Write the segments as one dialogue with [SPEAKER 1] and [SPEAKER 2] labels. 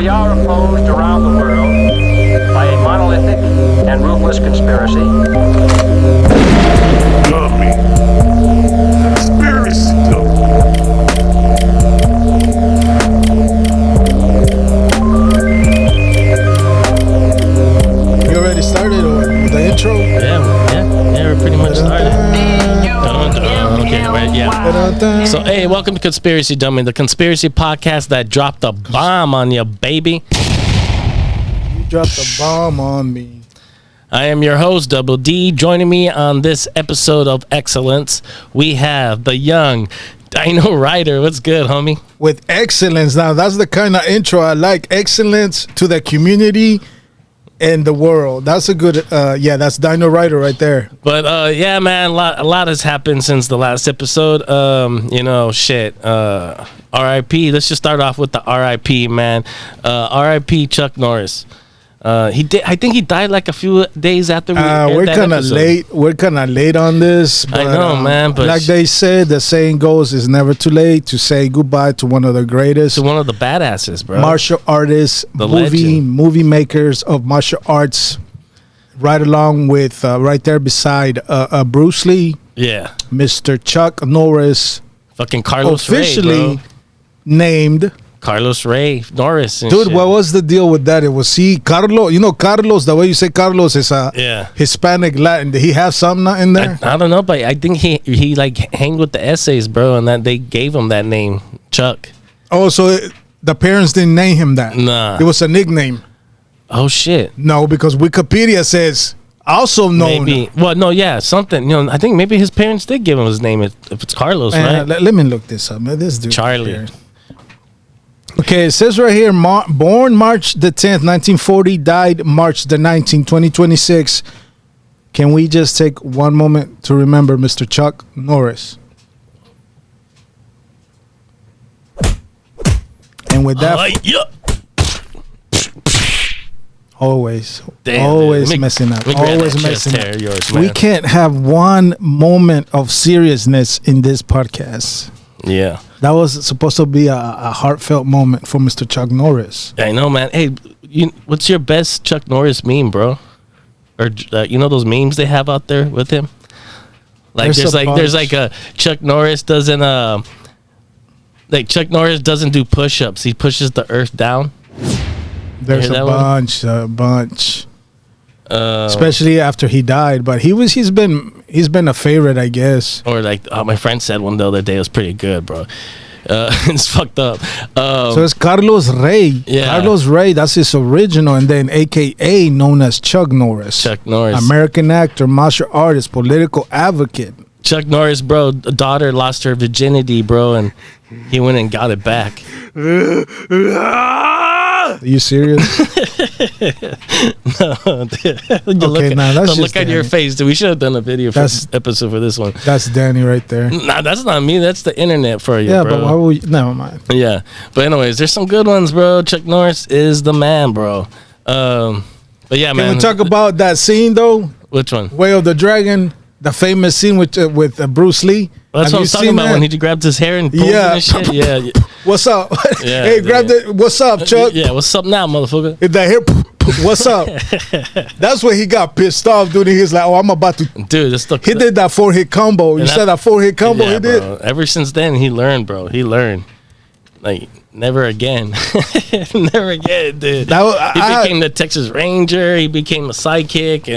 [SPEAKER 1] We are opposed around the world by a monolithic and ruthless conspiracy.
[SPEAKER 2] Dummy. Conspiracy dummy.
[SPEAKER 3] You already started with the intro?
[SPEAKER 4] Yeah, we're pretty much started. Okay, right, yeah. So, hey, welcome to Conspiracy Dummy, the conspiracy podcast that dropped a bomb on you, baby.
[SPEAKER 3] You dropped a bomb on me.
[SPEAKER 4] I am your host, Double D. Joining me on this episode of Excellence, we have the young Dino Rider. What's good, homie?
[SPEAKER 3] With excellence. Now, that's the kind of intro I like. Excellence to the community and the world. That's a good, that's Dino Rider right there.
[SPEAKER 4] But, yeah, man, a lot has happened since the last episode. R.I.P. Let's just start off with the R.I.P., man. R.I.P. Chuck Norris. I think he died like a few days after we
[SPEAKER 3] we're kind of late. We're kind of late on this. But,
[SPEAKER 4] I know, man. But
[SPEAKER 3] like they said, the saying goes, "It's never too late to say goodbye to one of the greatest,
[SPEAKER 4] to one of the badasses, bro.
[SPEAKER 3] Martial artists, movie makers of martial arts." Right along with right there beside Bruce Lee.
[SPEAKER 4] Yeah,
[SPEAKER 3] Mr. Chuck Norris,
[SPEAKER 4] fucking Carlos
[SPEAKER 3] officially
[SPEAKER 4] Ray, bro.
[SPEAKER 3] Named.
[SPEAKER 4] Carlos Ray Norris.
[SPEAKER 3] Dude,
[SPEAKER 4] shit.
[SPEAKER 3] What was the deal with that? It was Carlos. You know, Carlos, the way you say Carlos is Hispanic Latin. Did he have something in there?
[SPEAKER 4] I don't know, but I think he like hanged with the essays, bro, and that they gave him that name, Chuck.
[SPEAKER 3] Oh, so the parents didn't name him that?
[SPEAKER 4] Nah.
[SPEAKER 3] It was a nickname.
[SPEAKER 4] Oh, shit.
[SPEAKER 3] No, because Wikipedia says also known.
[SPEAKER 4] Maybe. Well, no, yeah, something. You know, I think maybe his parents did give him his name if it's Carlos, right?
[SPEAKER 3] Let me look this up. This dude.
[SPEAKER 4] Charlie.
[SPEAKER 3] Right. Okay, it says right here, born March the 10th, 1940, died March the 19th, 2026. Can we just take one moment to remember Mr. Chuck Norris? And with that, always messing up. Always messing up.
[SPEAKER 4] Yours,
[SPEAKER 3] we can't have one moment of seriousness in this podcast.
[SPEAKER 4] Yeah.
[SPEAKER 3] That was supposed to be a heartfelt moment for Mr. Chuck Norris.
[SPEAKER 4] I know, man. Hey, what's your best Chuck Norris meme, bro? Or you know those memes they have out there with him? Like there's a Chuck Norris doesn't do push-ups. He pushes the earth down.
[SPEAKER 3] There's a bunch. Especially after he died, but he's been a favorite, I guess.
[SPEAKER 4] Or like my friend said one the other day, it was pretty good, bro. It's fucked up.
[SPEAKER 3] So it's Carlos Ray.
[SPEAKER 4] Yeah.
[SPEAKER 3] Carlos Ray, that's his original, and then AKA known as Chuck Norris.
[SPEAKER 4] Chuck Norris.
[SPEAKER 3] American actor, martial artist, political advocate.
[SPEAKER 4] Chuck Norris, bro, the daughter lost her virginity, bro, and he went and got it back.
[SPEAKER 3] Are you serious?
[SPEAKER 4] No, dude. Look at your face, dude. We should have done a video episode for this one.
[SPEAKER 3] That's Danny right there.
[SPEAKER 4] Nah, that's not me. That's the internet for you,
[SPEAKER 3] yeah,
[SPEAKER 4] bro.
[SPEAKER 3] But why would you? Never mind.
[SPEAKER 4] Yeah, but anyways, there's some good ones, bro. Chuck Norris is the man, bro. But yeah, man.
[SPEAKER 3] Can we talk about that scene though?
[SPEAKER 4] Which one?
[SPEAKER 3] Way of the Dragon, the famous scene with Bruce Lee.
[SPEAKER 4] Well, that's what I was talking about when he grabbed his hair and pulled it and shit. Yeah.
[SPEAKER 3] What's up?
[SPEAKER 4] Yeah,
[SPEAKER 3] hey, grab it. What's up, Chuck?
[SPEAKER 4] Yeah, what's up now, motherfucker?
[SPEAKER 3] If that hair, what's up? That's when he got pissed off, dude. He's like, "Oh, I'm about to."
[SPEAKER 4] Dude,
[SPEAKER 3] he did that 4-hit combo. You said that 4-hit combo.
[SPEAKER 4] Yeah,
[SPEAKER 3] he did.
[SPEAKER 4] Bro. Ever since then, he learned, bro. He learned. Like never again, never again, dude. He became the Texas Ranger. He became a sidekick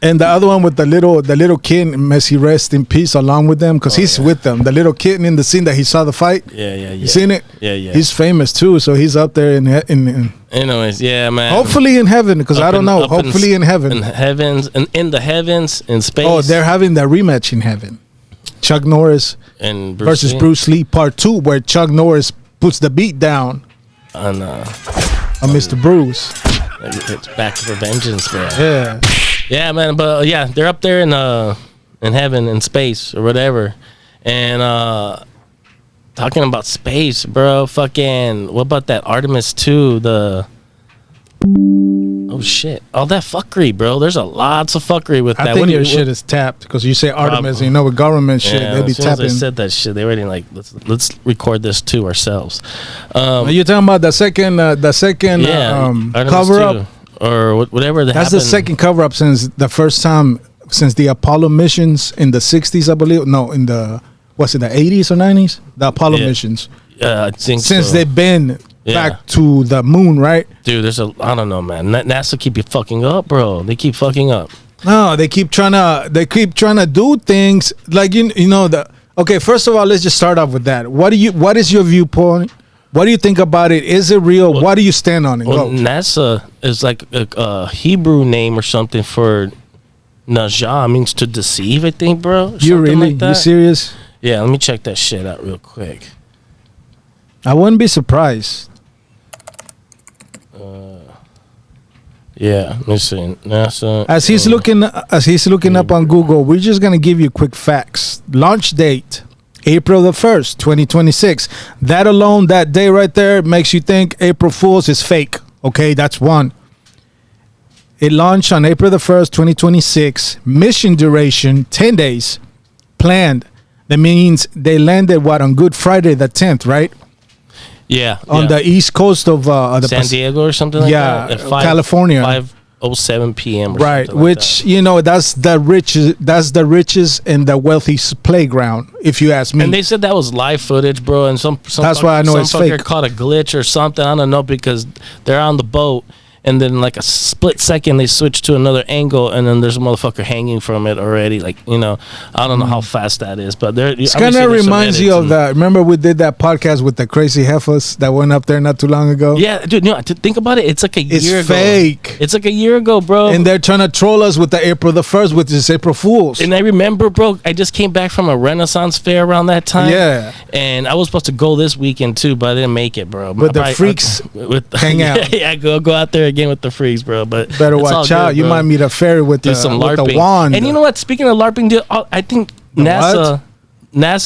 [SPEAKER 3] And the other one with the little kid, may he rest in peace, along with them, because he's with them. The little kid in the scene that he saw the fight.
[SPEAKER 4] Yeah.
[SPEAKER 3] You seen it?
[SPEAKER 4] Yeah.
[SPEAKER 3] He's famous too, so he's up there in
[SPEAKER 4] Anyways, yeah, man.
[SPEAKER 3] Hopefully in heaven, because I don't know. Hopefully in heaven.
[SPEAKER 4] In heavens and in the heavens, in space.
[SPEAKER 3] Oh, they're having that rematch in heaven. Chuck Norris
[SPEAKER 4] and
[SPEAKER 3] Bruce Lee Part 2, where Chuck Norris puts the beat down
[SPEAKER 4] on
[SPEAKER 3] Mr. Bruce.
[SPEAKER 4] It's back for vengeance, bro.
[SPEAKER 3] Yeah.
[SPEAKER 4] Yeah, man, but yeah, they're up there in heaven, in space or whatever, and talking about space, bro. Fucking, what about that Artemis 2? Oh shit! All that fuckery, bro. There's lots of fuckery with that.
[SPEAKER 3] I think your shit is tapped because you say Artemis, and you know, with government shit, they be
[SPEAKER 4] as soon as
[SPEAKER 3] tapping.
[SPEAKER 4] I said that shit, they already like let's record this to ourselves.
[SPEAKER 3] You're talking about the second
[SPEAKER 4] Artemis
[SPEAKER 3] cover
[SPEAKER 4] 2,
[SPEAKER 3] up,
[SPEAKER 4] or whatever.
[SPEAKER 3] That's
[SPEAKER 4] happened.
[SPEAKER 3] the second cover up since the first time since the Apollo missions in the 60s, I believe. No, in the the 80s or 90s? The Apollo missions.
[SPEAKER 4] I think
[SPEAKER 3] since
[SPEAKER 4] so.
[SPEAKER 3] they've been back to the moon, right?
[SPEAKER 4] Dude, I don't know, man. NASA keep you fucking up, bro. They keep fucking up.
[SPEAKER 3] No, they keep trying to do things like you know the. Okay, first of all, let's just start off with that. What is your viewpoint? What do you think about it? Is it real?
[SPEAKER 4] Well,
[SPEAKER 3] what do you stand on it?
[SPEAKER 4] Well, NASA is like a Hebrew name or something for Najah, means to deceive, I think, bro.
[SPEAKER 3] You really?
[SPEAKER 4] Like that.
[SPEAKER 3] You serious?
[SPEAKER 4] Yeah, let me check that shit out real quick.
[SPEAKER 3] I wouldn't be surprised.
[SPEAKER 4] Yeah, let me see. NASA.
[SPEAKER 3] As he's looking up on Google, we're just gonna give you quick facts. Launch date, April the 1st, 2026. That alone, that day right there, makes you think April Fool's is fake. Okay, that's one. It launched on April the 1st, 2026. Mission duration, 10 days. Planned. That means they landed, on Good Friday the 10th, right?
[SPEAKER 4] Yeah.
[SPEAKER 3] On the east coast of the
[SPEAKER 4] San Diego or something like that?
[SPEAKER 3] Yeah, California.
[SPEAKER 4] 5:07 p.m. or
[SPEAKER 3] right,
[SPEAKER 4] something like
[SPEAKER 3] which,
[SPEAKER 4] that.
[SPEAKER 3] you know, that's the richest and the wealthiest playground, if you ask me.
[SPEAKER 4] And they said that was live footage, bro, and some
[SPEAKER 3] that's why I know it's fake.
[SPEAKER 4] Caught a glitch or something. I don't know, because they're on the boat, and then like a split second they switch to another angle, and then there's a motherfucker hanging from it already. like, you know, I don't know how fast that is, but there it
[SPEAKER 3] kind of reminds you of that. Remember we did that podcast with the crazy heifers that went up there not too long ago?
[SPEAKER 4] Yeah, dude, no, think about it. It's like a year ago.
[SPEAKER 3] It's fake.
[SPEAKER 4] It's like a year ago, bro.
[SPEAKER 3] And they're trying to troll us with the April the 1st, which is April Fool's.
[SPEAKER 4] And I remember, bro, I just came back from a Renaissance fair around that time.
[SPEAKER 3] Yeah.
[SPEAKER 4] And I was supposed to go this weekend too, but I didn't make it, bro.
[SPEAKER 3] But the freaks hang out.
[SPEAKER 4] Yeah, go out there again with the freaks, bro. But
[SPEAKER 3] better watch out.
[SPEAKER 4] Good,
[SPEAKER 3] you might meet a fairy with the wand.
[SPEAKER 4] And you know what? Speaking of LARPing, dude, I think NASA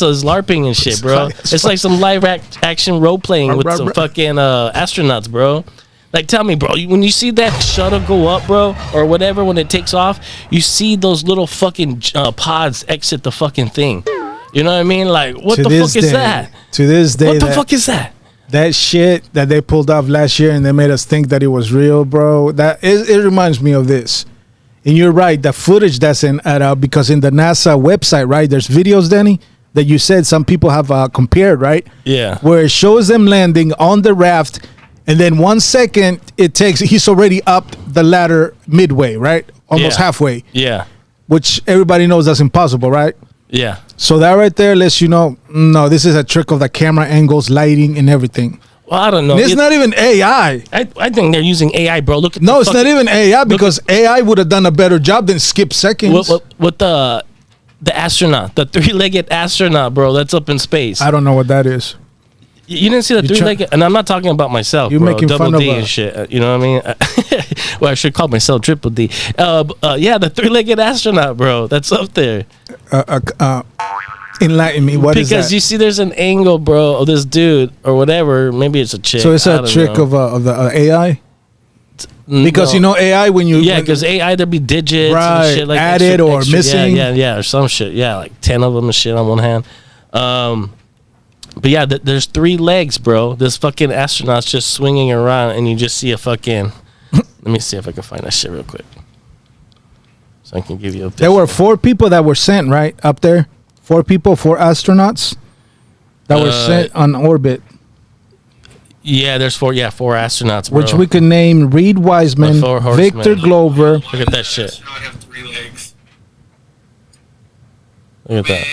[SPEAKER 4] is LARPing and shit, bro. It's like some live action role playing with some fucking astronauts, bro. Like, tell me, bro, when you see that shuttle go up, bro, or whatever, when it takes off, you see those little fucking pods exit the fucking thing. You know what I mean? Like, what the fuck is that?
[SPEAKER 3] To this day,
[SPEAKER 4] what the fuck is that?
[SPEAKER 3] That shit that they pulled off last year and they made us think that it was real, bro. It reminds me of this. And you're right, the footage that's because in the NASA website, right, there's videos, Danny, that you said some people have compared, right?
[SPEAKER 4] Yeah.
[SPEAKER 3] Where it shows them landing on the raft, and then 1 second he's already up the ladder midway, right? Almost halfway.
[SPEAKER 4] Yeah.
[SPEAKER 3] Which everybody knows that's impossible, right?
[SPEAKER 4] Yeah.
[SPEAKER 3] So that right there lets you know, no, this is a trick of the camera angles, lighting, and everything.
[SPEAKER 4] Well, I don't know.
[SPEAKER 3] And it's not even AI.
[SPEAKER 4] I think they're using AI, bro. Look at
[SPEAKER 3] it's not even AI, because AI would have done a better job than skip seconds.
[SPEAKER 4] With the astronaut, the 3-legged astronaut, bro, that's up in space.
[SPEAKER 3] I don't know what that is.
[SPEAKER 4] You didn't see the 3-legged, and I'm not talking about myself,
[SPEAKER 3] You're
[SPEAKER 4] bro.
[SPEAKER 3] making
[SPEAKER 4] Double
[SPEAKER 3] fun
[SPEAKER 4] D
[SPEAKER 3] of
[SPEAKER 4] and shit. You know what I mean? Well, I should call myself Triple D. Yeah, the 3-legged astronaut, bro. That's up there.
[SPEAKER 3] Enlighten me. What is that?
[SPEAKER 4] Because you see, there's an angle, bro, of this dude or whatever. Maybe it's a chick.
[SPEAKER 3] So it's a trick of the AI. Because you know AI when you
[SPEAKER 4] because AI there be digits
[SPEAKER 3] right,
[SPEAKER 4] and shit like
[SPEAKER 3] added or missing.
[SPEAKER 4] Yeah, or some shit. Yeah, like 10 of them and shit on one hand. But yeah, there's 3 legs, bro. This fucking astronaut's just swinging around, and you just see a fucking. Let me see if I can find that shit real quick, so I can give you a.
[SPEAKER 3] There were 4 people that were sent right up there. 4 people, 4 astronauts that were sent on orbit.
[SPEAKER 4] Yeah, there's 4 astronauts, bro.
[SPEAKER 3] Which we could name Reed Wiseman, Victor Glover.
[SPEAKER 4] Look at that shit.
[SPEAKER 2] I have 3 legs.
[SPEAKER 4] Look at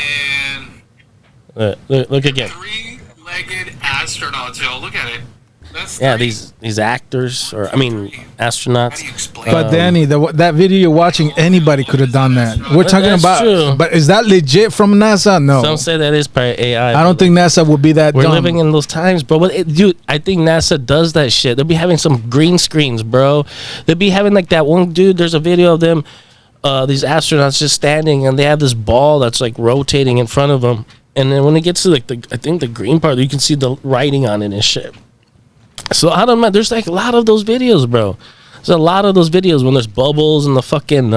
[SPEAKER 4] that. Look again.
[SPEAKER 2] 3-legged astronauts, yo. Look at it. That's
[SPEAKER 4] these actors, or I mean astronauts.
[SPEAKER 2] How do you explain
[SPEAKER 3] But Danny, that video you're watching, anybody could have done that. We're talking about,
[SPEAKER 4] true.
[SPEAKER 3] But is that legit from NASA? No.
[SPEAKER 4] Some say that is probably AI.
[SPEAKER 3] I don't think NASA would be that
[SPEAKER 4] We're
[SPEAKER 3] dumb.
[SPEAKER 4] living in those times, bro. But dude, I think NASA does that shit. They'll be having some green screens, bro. They'll be having like that one dude. There's a video of them, these astronauts just standing, and they have this ball that's like rotating in front of them. And then when it gets to like I think the green part, you can see the writing on it and shit. So I don't know. There's like a lot of those videos, bro. There's a lot of those videos when there's bubbles and the fucking.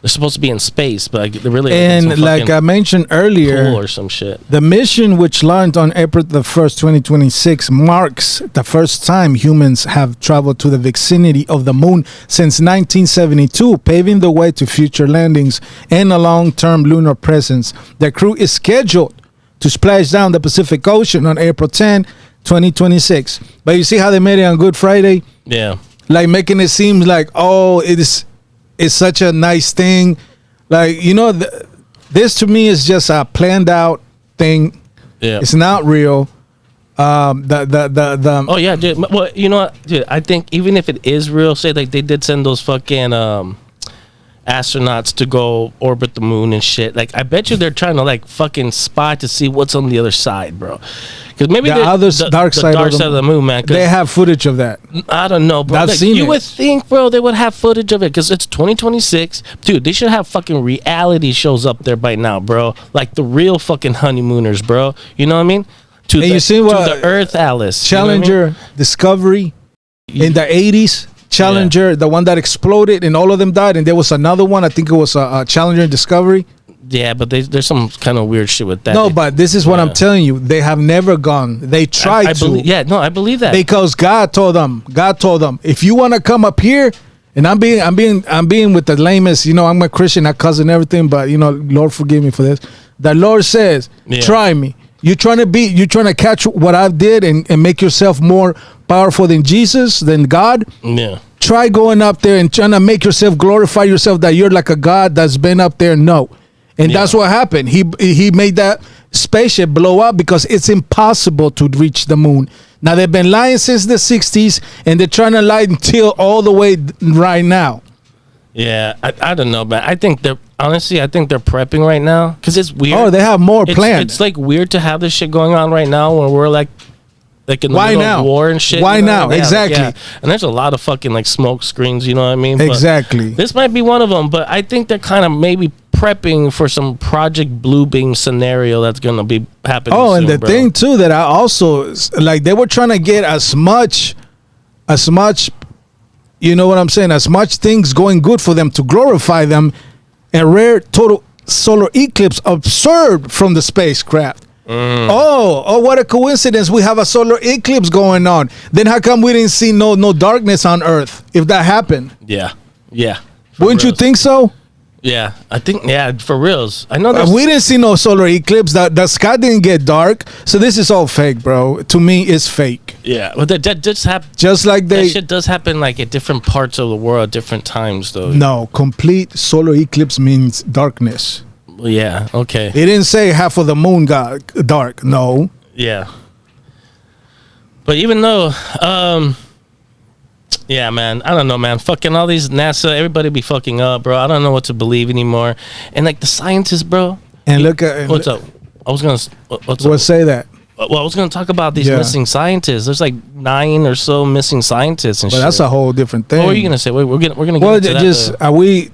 [SPEAKER 4] They're supposed to be in space, but they're really
[SPEAKER 3] and like I mentioned earlier,
[SPEAKER 4] pool or some shit.
[SPEAKER 3] The mission, which launched on April the 1st, 2026, marks the first time humans have traveled to the vicinity of the moon since 1972, paving the way to future landings and a long-term lunar presence. The crew is scheduled to splash down the Pacific Ocean on April 10, 2026. But you see how they made it on Good Friday?
[SPEAKER 4] Yeah.
[SPEAKER 3] Like making it seem like, oh, it's such a nice thing. Like, you know, this to me is just a planned out thing.
[SPEAKER 4] Yeah.
[SPEAKER 3] It's not real.
[SPEAKER 4] Oh yeah, dude. Well, you know what, dude? I think even if it is real, say like they did send those fucking astronauts to go orbit the moon and shit. Like, I bet you they're trying to like fucking spy to see what's on the other side, bro. Because maybe
[SPEAKER 3] the dark side
[SPEAKER 4] of the moon, man.
[SPEAKER 3] They have footage of that.
[SPEAKER 4] I don't know, bro.
[SPEAKER 3] I've
[SPEAKER 4] Like,
[SPEAKER 3] seen
[SPEAKER 4] you
[SPEAKER 3] it.
[SPEAKER 4] would think, bro, they would have footage of it because it's 2026, dude. They should have fucking reality shows up there by now, bro. Like the real fucking honeymooners, bro. You know what I mean? To
[SPEAKER 3] And you see what
[SPEAKER 4] the Earth, Alice.
[SPEAKER 3] Challenger,
[SPEAKER 4] You know what I mean?
[SPEAKER 3] Discovery in the 80s. Challenger, the one that exploded and all of them died. And there was another one. I think it was a Challenger and Discovery.
[SPEAKER 4] Yeah, but there's some kind of weird shit with that.
[SPEAKER 3] No, but this is what I'm telling you. They have never gone. They tried to.
[SPEAKER 4] I believe that.
[SPEAKER 3] Because God told them, if you want to come up here, and I'm being with the lamest, you know, I'm a Christian, not cousin, everything, but you know, Lord forgive me for this. The Lord says, try me. You're trying to catch what I did and make yourself more powerful than Jesus, than God.
[SPEAKER 4] Yeah.
[SPEAKER 3] Try going up there and trying to make yourself glorify yourself that you're like a God that's been up there. No. And that's what happened. He made that spaceship blow up because it's impossible to reach the moon. Now, they've been lying since the 60s, and they're trying to lie until all the way right now.
[SPEAKER 4] Yeah, I don't know, man. I think they're prepping right now because it's weird.
[SPEAKER 3] Oh, they have more planned.
[SPEAKER 4] It's like weird to have this shit going on right now when we're like in the middle of war and shit.
[SPEAKER 3] Why
[SPEAKER 4] you know?
[SPEAKER 3] now?
[SPEAKER 4] Yeah,
[SPEAKER 3] exactly.
[SPEAKER 4] yeah. And there's a lot of fucking like smoke screens, you know what I mean?
[SPEAKER 3] Exactly.
[SPEAKER 4] But this might be one of them, but I think they're kind of maybe prepping for some Project Bluebeam scenario that's going to be happening soon,
[SPEAKER 3] and the
[SPEAKER 4] bro.
[SPEAKER 3] thing too that I also like, they were trying to get as much, you know what I'm saying, as much things going good for them to glorify them. A rare total solar eclipse observed from the spacecraft. Oh, what a coincidence. We have a solar eclipse going on. Then how come we didn't see no darkness on Earth if that happened?
[SPEAKER 4] Yeah.
[SPEAKER 3] Wouldn't you think so?
[SPEAKER 4] Yeah, I think, for reals. I know
[SPEAKER 3] we didn't see no solar eclipse. The sky didn't get dark. So this is all fake, bro. To me, it's fake.
[SPEAKER 4] Yeah, but that just happened.
[SPEAKER 3] Just like
[SPEAKER 4] that shit does happen like at different parts of the world at different times, though.
[SPEAKER 3] No, complete solar eclipse means darkness.
[SPEAKER 4] Well, yeah, okay.
[SPEAKER 3] It didn't say half of the moon got dark. No.
[SPEAKER 4] Yeah. But even though, yeah, man, I don't know, man. Fucking all these NASA, everybody be fucking up, bro. I don't know what to believe anymore. And like the scientists, bro.
[SPEAKER 3] And look at
[SPEAKER 4] what's up. I was gonna.
[SPEAKER 3] We'll say that.
[SPEAKER 4] Well, I was gonna talk about these missing scientists. There's like 9 or so missing scientists and shit.
[SPEAKER 3] That's a whole different thing.
[SPEAKER 4] What were you gonna say? We're gonna get into that.
[SPEAKER 3] Just are we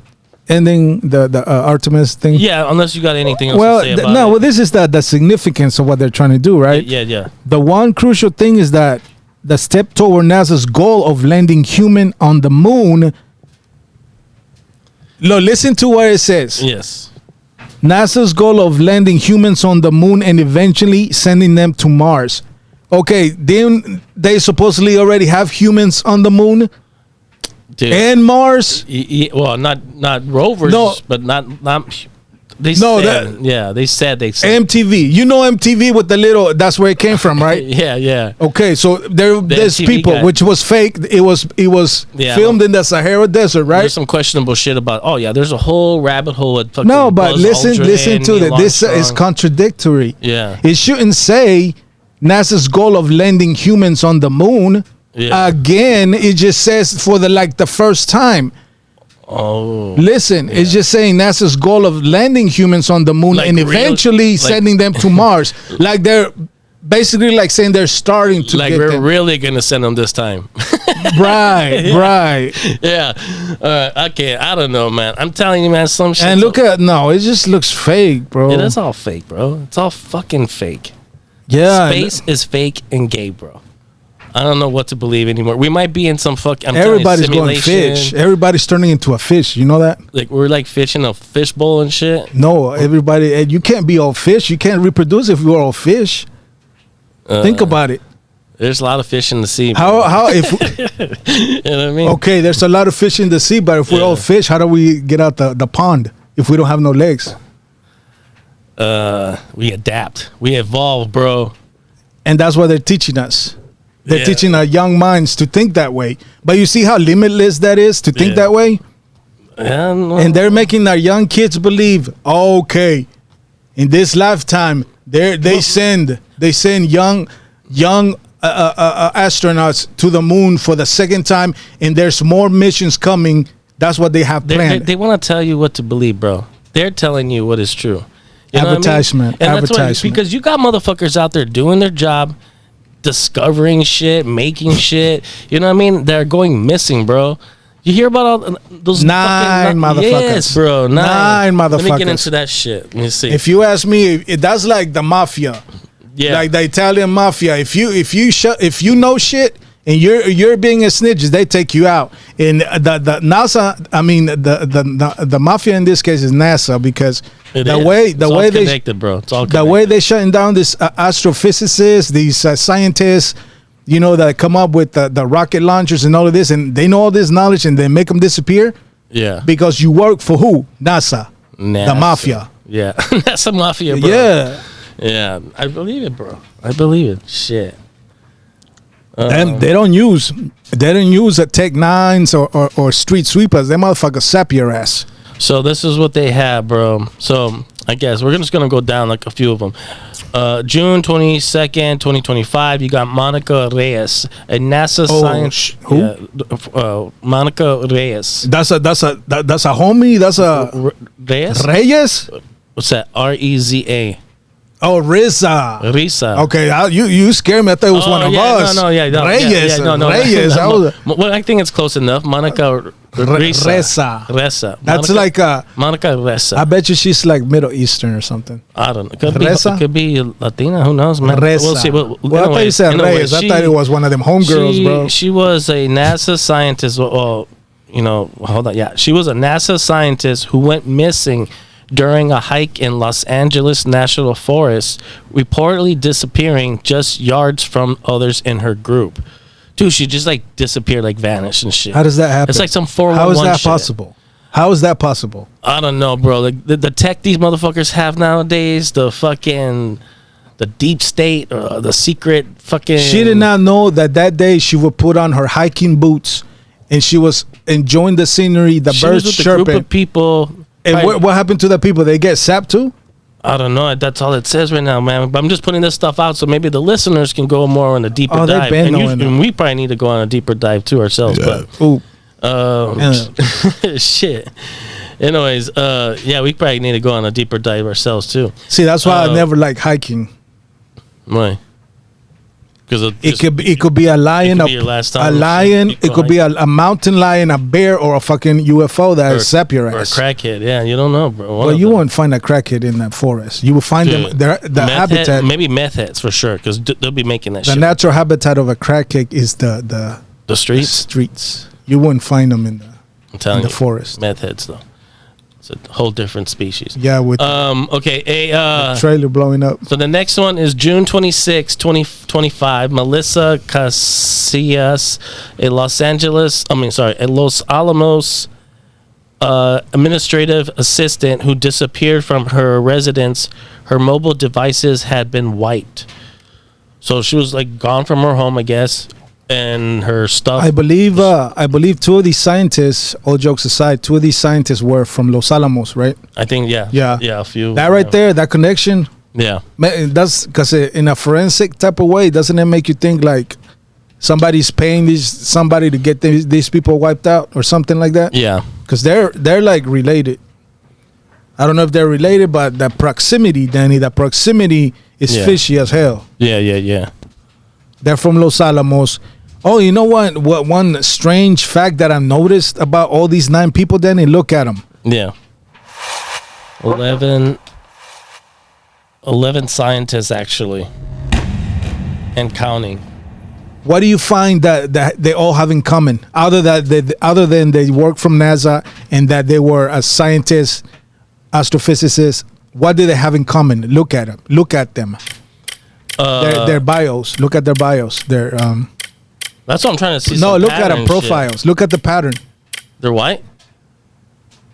[SPEAKER 3] ending the Artemis thing?
[SPEAKER 4] Yeah, unless you got anything else to say about it.
[SPEAKER 3] Well, this is the significance of what they're trying to do, right?
[SPEAKER 4] Yeah.
[SPEAKER 3] The one crucial thing is that the step toward NASA's goal of landing human on the moon. Look, listen to what it says.
[SPEAKER 4] Yes.
[SPEAKER 3] NASA's goal of landing humans on the moon and eventually sending them to Mars. Okay, then they supposedly already have humans on the moon. Dude. And Mars.
[SPEAKER 4] Well, not rovers, but not. They said.
[SPEAKER 3] MTV. You know MTV with the little. That's where it came from, right?
[SPEAKER 4] Yeah.
[SPEAKER 3] Okay, so there's
[SPEAKER 4] MTV
[SPEAKER 3] people,
[SPEAKER 4] guy.
[SPEAKER 3] which was fake. It was filmed in the Sahara Desert, right?
[SPEAKER 4] There's some questionable shit about. Oh yeah, there's a whole rabbit hole with fucking.
[SPEAKER 3] No, but
[SPEAKER 4] Buzz
[SPEAKER 3] listen to that. This is contradictory.
[SPEAKER 4] Yeah.
[SPEAKER 3] It shouldn't say NASA's goal of landing humans on the moon. Yeah. Again, it just says for the first time.
[SPEAKER 4] Oh.
[SPEAKER 3] Listen, it's just saying NASA's goal of landing humans on the moon and eventually sending them to Mars. Like they're basically like saying they're starting to
[SPEAKER 4] like
[SPEAKER 3] get
[SPEAKER 4] we're
[SPEAKER 3] them.
[SPEAKER 4] really gonna send them this time.
[SPEAKER 3] Right.
[SPEAKER 4] Yeah. Okay. I don't know, man. I'm telling you, man. Some shit.
[SPEAKER 3] And it just looks fake, bro.
[SPEAKER 4] It is all fake, bro. It's all fucking fake.
[SPEAKER 3] Yeah.
[SPEAKER 4] Space is fake and gay, bro. I don't know what to believe anymore. We might be in some
[SPEAKER 3] Everybody's going fish. Everybody's turning into a fish. You know that?
[SPEAKER 4] Like we're like fish in a fishbowl and shit.
[SPEAKER 3] No, everybody. You can't be all fish. You can't reproduce if you're all fish. Think about it.
[SPEAKER 4] There's a lot of fish in the sea.
[SPEAKER 3] How if
[SPEAKER 4] you know what I mean?
[SPEAKER 3] Okay, there's a lot of fish in the sea, but if we're all fish, how do we get out the pond if we don't have no legs?
[SPEAKER 4] We adapt. We evolve, bro.
[SPEAKER 3] And that's what they're teaching us. They're teaching our young minds to think that way. But you see how limitless that is to think that way?
[SPEAKER 4] Yeah, no.
[SPEAKER 3] And they're making our young kids believe, okay, in this lifetime, they send young astronauts to the moon for the second time, and there's more missions coming. That's what they have planned.
[SPEAKER 4] They want to tell you what to believe, bro. They're telling you what is true. You know
[SPEAKER 3] advertisement.
[SPEAKER 4] what I mean? And
[SPEAKER 3] advertisement.
[SPEAKER 4] that's because you got motherfuckers out there doing their job, discovering shit, making shit. You know what I mean? They're going missing, bro. You hear about all those
[SPEAKER 3] nine motherfuckers?
[SPEAKER 4] Yes, bro. Nine
[SPEAKER 3] motherfuckers.
[SPEAKER 4] Let me get into that shit. Let me see.
[SPEAKER 3] If you ask me, that's like the mafia.
[SPEAKER 4] Yeah.
[SPEAKER 3] Like the Italian mafia. If you know shit and you're being a snitch, they take you out. And the NASA, I mean the mafia in this case is NASA, because the way they
[SPEAKER 4] connected, bro. It's all
[SPEAKER 3] the way they shutting down this astrophysicists, these scientists, you know, that come up with the rocket launchers and all of this, and they know all this knowledge and they make them disappear.
[SPEAKER 4] Yeah.
[SPEAKER 3] Because you work for who? NASA. The mafia.
[SPEAKER 4] Yeah. NASA mafia, bro.
[SPEAKER 3] Yeah.
[SPEAKER 4] Yeah, I believe it, bro. I believe it. Shit.
[SPEAKER 3] They don't use a Tech Nines or street sweepers. They motherfuckers sap your ass.
[SPEAKER 4] So this is what they have, bro. So I guess we're just gonna go down like a few of them. June 22nd, 2025. You got Monica Reyes, a NASA science.
[SPEAKER 3] Who?
[SPEAKER 4] Yeah, Monica Reyes.
[SPEAKER 3] That's a homie. That's a
[SPEAKER 4] Reyes.
[SPEAKER 3] Reyes.
[SPEAKER 4] What's that? REZA.
[SPEAKER 3] Oh, Risa.
[SPEAKER 4] Okay,
[SPEAKER 3] you scared me. I thought it was one of us. Reyes. Reyes.
[SPEAKER 4] Well, I think it's close enough. Monica Reza.
[SPEAKER 3] That's like
[SPEAKER 4] Monica Reza.
[SPEAKER 3] I bet you she's like Middle Eastern or something.
[SPEAKER 4] I don't know. It could be Latina. Who knows, man?
[SPEAKER 3] Reza.
[SPEAKER 4] We'll see.
[SPEAKER 3] Well, I thought you said Reyes. I thought it was one of them homegirls, bro.
[SPEAKER 4] She was a NASA scientist. Well, hold on. Yeah, she was a NASA scientist who went missing during a hike in Los Angeles National Forest, reportedly disappearing just yards from others in her group. Dude, she just like disappeared, like vanished and shit.
[SPEAKER 3] How does that happen?
[SPEAKER 4] It's like some 411
[SPEAKER 3] How is that
[SPEAKER 4] shit.
[SPEAKER 3] possible? How is that possible?
[SPEAKER 4] I don't know, bro. Like the tech these motherfuckers have nowadays, the deep state, the secret fucking.
[SPEAKER 3] She did not know that day she would put on her hiking boots and she was enjoying the scenery, the birds chirping.
[SPEAKER 4] Group of people.
[SPEAKER 3] And what happened to the people? They get sapped too?
[SPEAKER 4] I don't know. That's all it says right now, man. But I'm just putting this stuff out so maybe the listeners can go more on a deeper dive. And we probably need to go on a deeper dive too ourselves. Yeah. But shit. Anyways, we probably need to go on a deeper dive ourselves too.
[SPEAKER 3] See, that's why I never like hiking.
[SPEAKER 4] Right. Because
[SPEAKER 3] it could be a lion, it could be a mountain lion, a bear, or a fucking UFO that sap your ass.
[SPEAKER 4] Or a crackhead, yeah, you don't know, bro.
[SPEAKER 3] Well, you won't find a crackhead in that forest. You will find them. The habitat,
[SPEAKER 4] maybe meth heads for sure, because they'll be making that.
[SPEAKER 3] The natural habitat of a crackhead is the
[SPEAKER 4] streets.
[SPEAKER 3] The streets. You wouldn't find them in the forest.
[SPEAKER 4] Meth heads though. It's a whole different species.
[SPEAKER 3] Yeah, with
[SPEAKER 4] a
[SPEAKER 3] trailer blowing up.
[SPEAKER 4] So the next one is June 26, 2025. Melissa Casillas, a Los Alamos administrative assistant who disappeared from her residence. Her mobile devices had been wiped. So she was like gone from her home, I guess. And her stuff.
[SPEAKER 3] I believe two of these scientists, all jokes aside, two of these scientists were from Los Alamos, right?
[SPEAKER 4] I think, yeah, a few.
[SPEAKER 3] That right there, that connection.
[SPEAKER 4] Yeah,
[SPEAKER 3] that's because in a forensic type of way, doesn't it make you think like somebody's paying somebody to get these people wiped out or something like that?
[SPEAKER 4] Yeah,
[SPEAKER 3] because they're like related. I don't know if they're related, but the proximity, Danny, is fishy as hell.
[SPEAKER 4] Yeah.
[SPEAKER 3] They're from Los Alamos. Oh, you know what? What one strange fact that I've noticed about all these 9 people, Danny? Look at them.
[SPEAKER 4] Yeah. 11 scientists, actually. And counting.
[SPEAKER 3] what do you find that they all have in common, other than they work from NASA and that they were a scientist, astrophysicist? What do they have in common? Look at them. Their bios. Look at their bios. Their
[SPEAKER 4] That's what I'm trying to see.
[SPEAKER 3] no, look at them profiles. Shit. Look at the pattern.
[SPEAKER 4] They're white.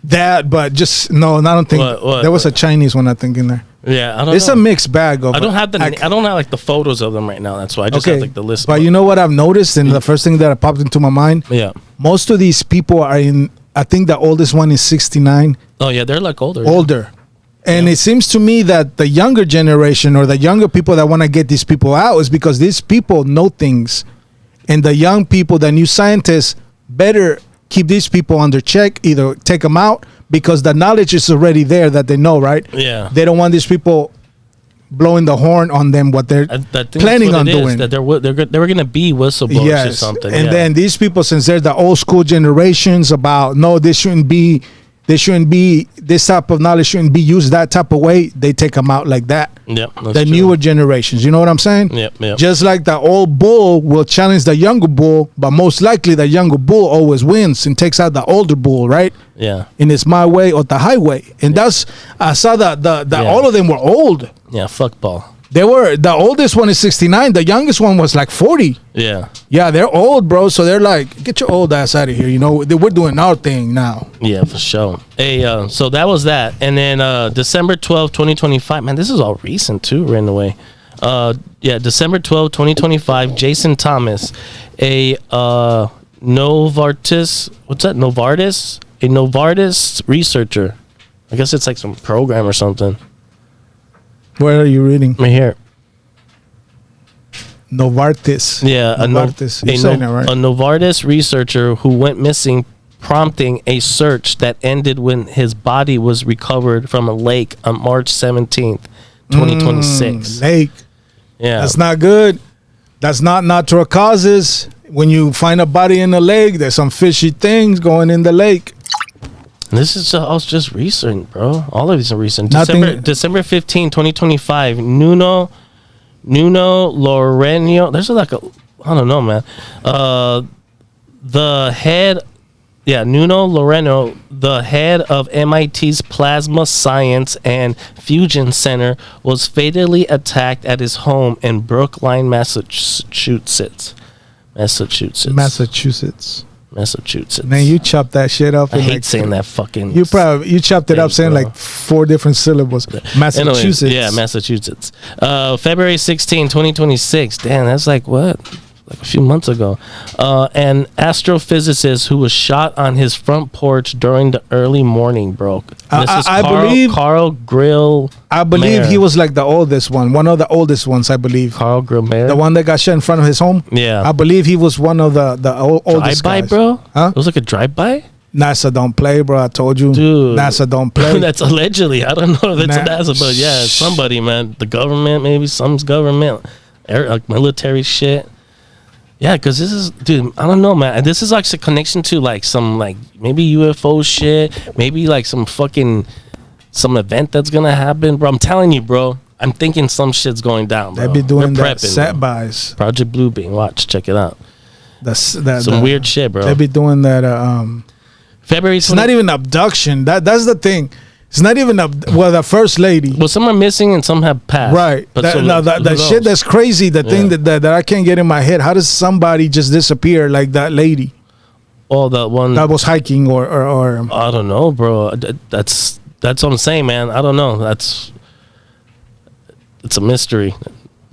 [SPEAKER 3] That, but just no. I don't think there was a Chinese one. I think in there.
[SPEAKER 4] Yeah, I don't.
[SPEAKER 3] It's
[SPEAKER 4] know.
[SPEAKER 3] a mixed bag of.
[SPEAKER 4] I don't have like the photos of them right now. That's why I just have like the list.
[SPEAKER 3] But you know what I've noticed, and the first thing that popped into my mind.
[SPEAKER 4] Yeah.
[SPEAKER 3] Most of these people are in. I think the oldest one is 69.
[SPEAKER 4] Oh yeah, they're like older.
[SPEAKER 3] Older. And it seems to me that the younger generation or the younger people that want to get these people out is because these people know things. And the young people, the new scientists, better keep these people under check, either take them out because the knowledge is already there that they know, right?
[SPEAKER 4] Yeah.
[SPEAKER 3] They don't want these people blowing the horn on them what they're planning on doing.
[SPEAKER 4] That they were going to be whistleblowers or something.
[SPEAKER 3] And then these people, since they're the old school generations about, no, this shouldn't be, this type of knowledge shouldn't be used that type of way, they take them out like that.
[SPEAKER 4] Yep.
[SPEAKER 3] The newer generations, you know what I'm saying?
[SPEAKER 4] Yep.
[SPEAKER 3] Just like the old bull will challenge the younger bull, but most likely the younger bull always wins and takes out the older bull, right?
[SPEAKER 4] Yeah.
[SPEAKER 3] And it's my way or the highway. And that's, I saw that all of them were old.
[SPEAKER 4] Yeah, fuck ball.
[SPEAKER 3] They were, the oldest one is 69. The youngest one was like 40.
[SPEAKER 4] Yeah.
[SPEAKER 3] Yeah, they're old, bro. So they're like, get your old ass out of here. You know, we're doing our thing now.
[SPEAKER 4] Yeah, for sure. Hey, so that was that. And then December 12, 2025. Man, this is all recent too, right away. December 12, 2025. Jason Thomas, a Novartis. What's that? Novartis? A Novartis researcher. I guess it's like some program or something.
[SPEAKER 3] Where are you reading?
[SPEAKER 4] Right here.
[SPEAKER 3] Novartis.
[SPEAKER 4] Yeah,
[SPEAKER 3] Novartis. You're saying that right?
[SPEAKER 4] A Novartis researcher who went missing, prompting a search that ended when his body was recovered from a lake on March 17th, 2026.
[SPEAKER 3] Lake.
[SPEAKER 4] Yeah.
[SPEAKER 3] That's not good. That's not natural causes. When you find a body in the lake, there's some fishy things going in the lake.
[SPEAKER 4] This is all just recent, bro. All of these are recent.
[SPEAKER 3] Nothing.
[SPEAKER 4] December 15, 2025. Nuno Lorenio. There's like a, I don't know, man. Nuno Lorenio, the head of MIT's Plasma Science and Fusion Center, was fatally attacked at his home in Brookline, Massachusetts.
[SPEAKER 3] Man, you chopped that shit up.
[SPEAKER 4] I hate saying that fucking.
[SPEAKER 3] You chopped it up saying like 4 different syllables. Massachusetts.
[SPEAKER 4] Anyway, yeah, Massachusetts. February 16, 2026. Damn, that's like what? Like a few months ago. An astrophysicist who was shot on his front porch during the early morning, bro.
[SPEAKER 3] I believe
[SPEAKER 4] Carl Grill.
[SPEAKER 3] I believe he was like the oldest one of the oldest ones, I believe.
[SPEAKER 4] Carl Grill,
[SPEAKER 3] the one that got shot in front of his home.
[SPEAKER 4] Yeah,
[SPEAKER 3] I believe he was one of the oldest
[SPEAKER 4] drive-by,
[SPEAKER 3] guys.
[SPEAKER 4] bro.
[SPEAKER 3] Huh?
[SPEAKER 4] It was like a drive-by.
[SPEAKER 3] NASA don't play, bro. I told you,
[SPEAKER 4] dude.
[SPEAKER 3] NASA don't play.
[SPEAKER 4] That's allegedly. I don't know if it's NASA, but yeah, it's somebody, man. The government, maybe some government, like military shit. Yeah, because this is, dude, I don't know, man. And this is like a connection to like some like maybe UFO shit, maybe like some event that's gonna happen, bro. I'm telling you, bro. I'm thinking some shit's going down, bro.
[SPEAKER 3] They be doing
[SPEAKER 4] They're
[SPEAKER 3] that set buys.
[SPEAKER 4] Project Bluebeam. Watch, check it out.
[SPEAKER 3] Some
[SPEAKER 4] weird shit, bro.
[SPEAKER 3] They be doing that.
[SPEAKER 4] February.
[SPEAKER 3] It's not even abduction. That's the thing. It's not even the first lady.
[SPEAKER 4] Well, some are missing and some have passed.
[SPEAKER 3] Right.
[SPEAKER 4] But
[SPEAKER 3] that shit that's crazy. The thing that I can't get in my head. How does somebody just disappear like that lady?
[SPEAKER 4] Oh, the one
[SPEAKER 3] that was hiking or
[SPEAKER 4] I don't know, bro. That's what I'm saying, man. I don't know. It's a mystery.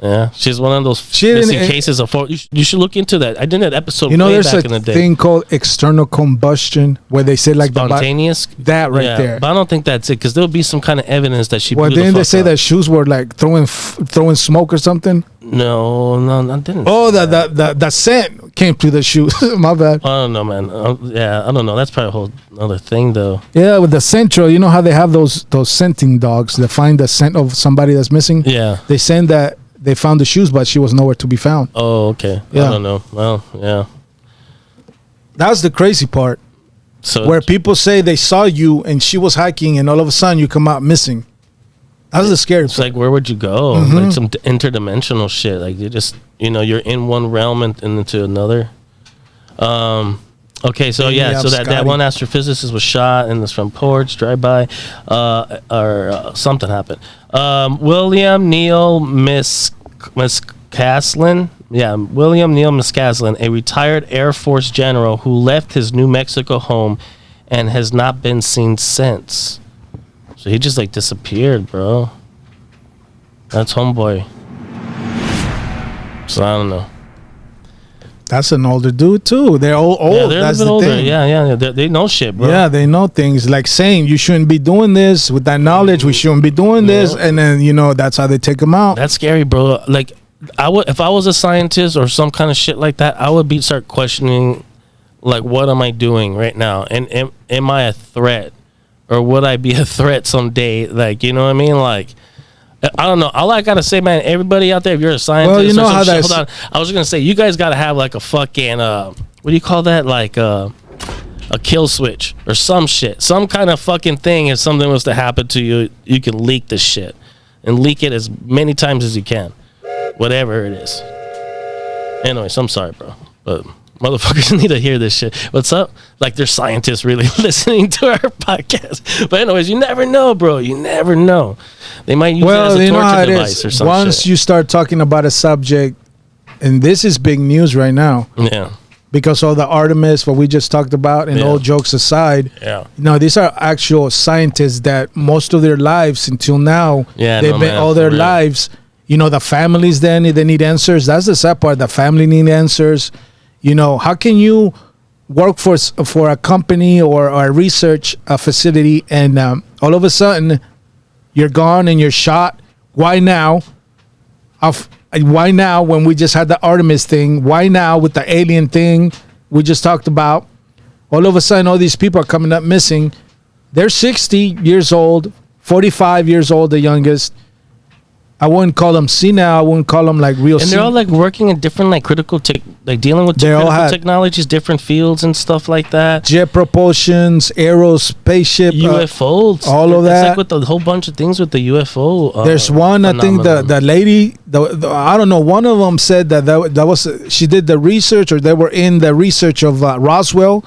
[SPEAKER 4] Yeah, she's one of those missing cases of. You should look into that. I did that episode.
[SPEAKER 3] You know,
[SPEAKER 4] way
[SPEAKER 3] there's
[SPEAKER 4] back in the day.
[SPEAKER 3] thing called external combustion where they say like
[SPEAKER 4] spontaneous.
[SPEAKER 3] That right there.
[SPEAKER 4] But I don't think that's it because there'll be some kind of evidence that she.
[SPEAKER 3] Well, didn't they say that shoes were like throwing smoke or something?
[SPEAKER 4] No, I didn't.
[SPEAKER 3] Oh, the scent came through the shoes. My bad.
[SPEAKER 4] I don't know, man. I don't know. That's probably a whole other thing, though.
[SPEAKER 3] Yeah, with the Central, you know how they have those scenting dogs that find the scent of somebody that's missing.
[SPEAKER 4] Yeah,
[SPEAKER 3] they send that. They found the shoes, but she was nowhere to be found.
[SPEAKER 4] Oh, okay. Yeah. I don't know. Well, yeah.
[SPEAKER 3] That's the crazy part. So where people say they saw you and she was hiking and all of a sudden you come out missing. That's the scary part.
[SPEAKER 4] It's like, where would you go? Mm-hmm. Like some interdimensional shit. Like you just you're in one realm and into another. Okay, so so that one astrophysicist was shot in this front porch, drive-by, or something happened. William Neal Miscaslin, William Neal Miscaslin, a retired Air Force general who left his New Mexico home and has not been seen since. So he just disappeared, bro. That's homeboy. So I don't know.
[SPEAKER 3] That's an older dude too. They're all old.
[SPEAKER 4] Yeah, they're
[SPEAKER 3] That's
[SPEAKER 4] a bit
[SPEAKER 3] the
[SPEAKER 4] older.
[SPEAKER 3] thing.
[SPEAKER 4] Yeah. They know shit, bro.
[SPEAKER 3] Yeah, they know things. Like saying you shouldn't be doing this with that knowledge. We shouldn't be doing this, and then that's how they take them out.
[SPEAKER 4] That's scary, bro. Like I would, if I was a scientist or some kind of shit like that, I would start questioning, what am I doing right now? And am I a threat, or would I be a threat someday? You know what I mean? I don't know. All I gotta say, man, everybody out there, if you're a scientist,
[SPEAKER 3] well, you know how
[SPEAKER 4] hold on. I was gonna say, you guys gotta have a fucking what do you call that? A kill switch or some shit, some kind of fucking thing. If something was to happen to you, you can leak this shit and leak it as many times as you can, whatever it is. Anyways, I'm sorry, bro, but motherfuckers need to hear this shit. What's up? There's scientists really listening to our podcast. But anyways, you never know, bro. You never know. They might use it as a torture device or something.
[SPEAKER 3] Once you start talking about a subject, and this is big news right now.
[SPEAKER 4] Yeah.
[SPEAKER 3] Because all the Artemis, what we just talked about, and all jokes aside, these are actual scientists that most of their lives until now, they've been all their lives. The families then they need answers. That's the sad part. The family need answers. How can you work for a company or a research facility and all of a sudden you're gone and you're shot? Why now? Why now when we just had the Artemis thing? Why now with the alien thing we just talked about? All of a sudden all these people are coming up missing. They're 60 years old, 45 years old, the youngest. I wouldn't call them senile. I wouldn't call them real.
[SPEAKER 4] And they're all working in different critical dealing with critical technologies, different fields and stuff like that.
[SPEAKER 3] Jet propulsions, aero, spaceship,
[SPEAKER 4] UFOs,
[SPEAKER 3] all of that.
[SPEAKER 4] It's with a whole bunch of things with the UFO.
[SPEAKER 3] There's one. Phenomenon. I think the lady, I don't know. One of them said that was she did the research, or they were in the research of Roswell.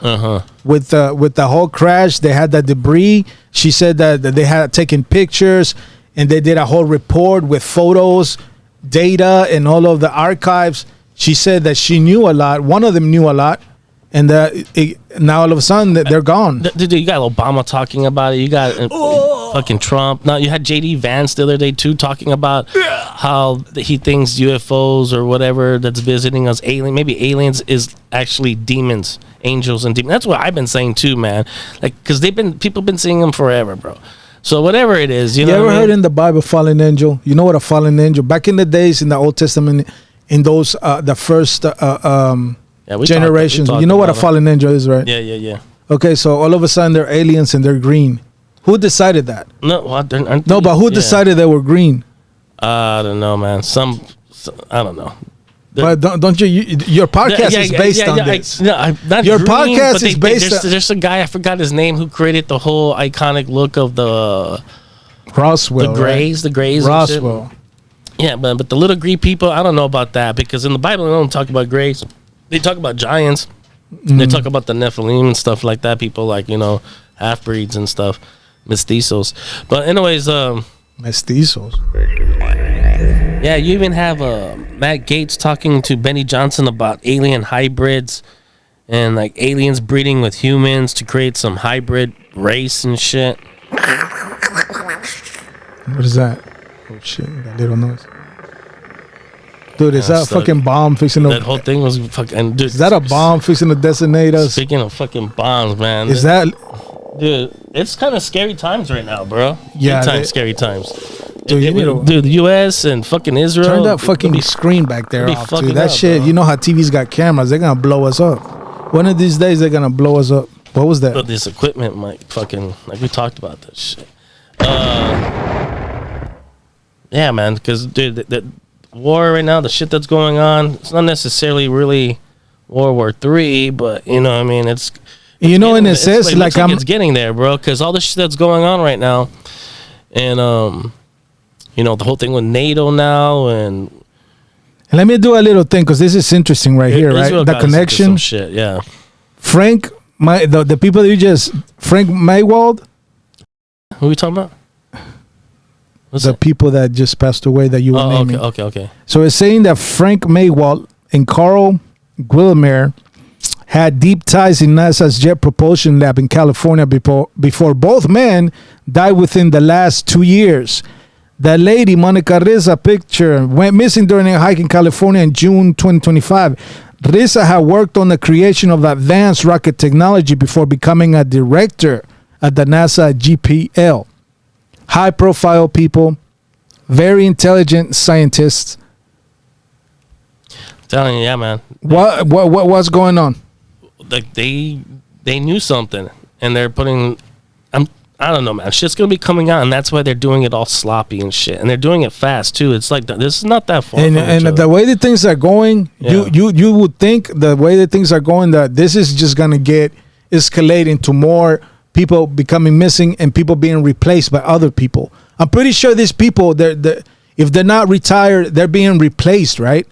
[SPEAKER 3] With the whole crash, they had the debris. She said that they had taken pictures. And they did a whole report with photos, data, and all of the archives. She said that she knew a lot. One of them knew a lot. And now all of a sudden, they're gone.
[SPEAKER 4] You got Obama talking about it. You got fucking Trump. Now, you had J.D. Vance the other day, too, talking about how he thinks UFOs or whatever that's visiting us, maybe aliens is actually demons, angels and demons. That's what I've been saying, too, man. Because people been seeing them forever, bro. So whatever it is, you know.
[SPEAKER 3] You ever heard in the Bible fallen angel? You know what a fallen angel? Back in the days in the Old Testament, in those the first generations, you know what a fallen angel is, right?
[SPEAKER 4] Yeah.
[SPEAKER 3] Okay, so all of a sudden they're aliens and they're green. Who decided that?
[SPEAKER 4] No,
[SPEAKER 3] but who decided they were green?
[SPEAKER 4] I don't know, man. I don't know.
[SPEAKER 3] But don't you? Your podcast is based on this. Your podcast is based.
[SPEAKER 4] There's a guy, I forgot his name, who created the whole iconic look of the
[SPEAKER 3] Roswell,
[SPEAKER 4] the Greys,
[SPEAKER 3] Roswell.
[SPEAKER 4] Yeah, but the little green people, I don't know about that, because in the Bible they don't talk about Greys. They talk about giants. They talk about the Nephilim and stuff like that. People half breeds and stuff, mestizos. But anyways,
[SPEAKER 3] mestizos.
[SPEAKER 4] Yeah, you even have Matt Gaetz talking to Benny Johnson about alien hybrids and aliens breeding with humans to create some hybrid race and shit.
[SPEAKER 3] What is that? Oh shit, that little noise. Dude, is that a fucking bomb fixing to...
[SPEAKER 4] That whole thing was fucking... Dude,
[SPEAKER 3] is that a bomb fixing to detonate us?
[SPEAKER 4] Speaking of fucking bombs, man.
[SPEAKER 3] Is that...
[SPEAKER 4] Dude, it's kind of scary times right now, bro.
[SPEAKER 3] Yeah.
[SPEAKER 4] Scary times.
[SPEAKER 3] Dude,
[SPEAKER 4] the U.S. and fucking Israel.
[SPEAKER 3] Turn that fucking screen back there off, dude. That shit, bro. You know how TV's got cameras. They're going to blow us up. One of these days, they're going to blow us up. What was that?
[SPEAKER 4] But this equipment might fucking... we talked about that shit. Yeah, man. Because, dude, the war right now, the shit that's going on, it's not necessarily really World War III, but, you know what I mean? It's
[SPEAKER 3] and it says
[SPEAKER 4] it's getting there, bro, because all the shit that's going on right now, and the whole thing with NATO now, and
[SPEAKER 3] And let me do a little thing because this is interesting right here, right?
[SPEAKER 4] Israel
[SPEAKER 3] The
[SPEAKER 4] got us into
[SPEAKER 3] connection.
[SPEAKER 4] some shit, yeah.
[SPEAKER 3] Frank, the people that you just Frank Maywald,
[SPEAKER 4] Who are we talking about? What's
[SPEAKER 3] the
[SPEAKER 4] that?
[SPEAKER 3] people that just passed away that you were
[SPEAKER 4] Oh,
[SPEAKER 3] naming.
[SPEAKER 4] okay.
[SPEAKER 3] So it's saying that Frank Maywald and Carl Guillemer had deep ties in NASA's Jet Propulsion Lab in California before both men died within the last 2 years. The lady, Monica Rizza, picture went missing during a hike in California in June 2025. Rizza had worked on the creation of advanced rocket technology before becoming a director at the NASA GPL. High-profile people, very intelligent scientists.
[SPEAKER 4] I'm telling you, yeah, man.
[SPEAKER 3] What's going on?
[SPEAKER 4] Like they knew something, and they're putting. I don't know, man. Shit's gonna be coming out, and that's why they're doing it all sloppy and shit, and they're doing it fast too. It's like this is not that far.
[SPEAKER 3] And the way that things are going,
[SPEAKER 4] Yeah.
[SPEAKER 3] you would think the way that things are going that this is just gonna get escalating to more people becoming missing and people being replaced by other people. I'm pretty sure these people, if they're not retired, they're being replaced, right?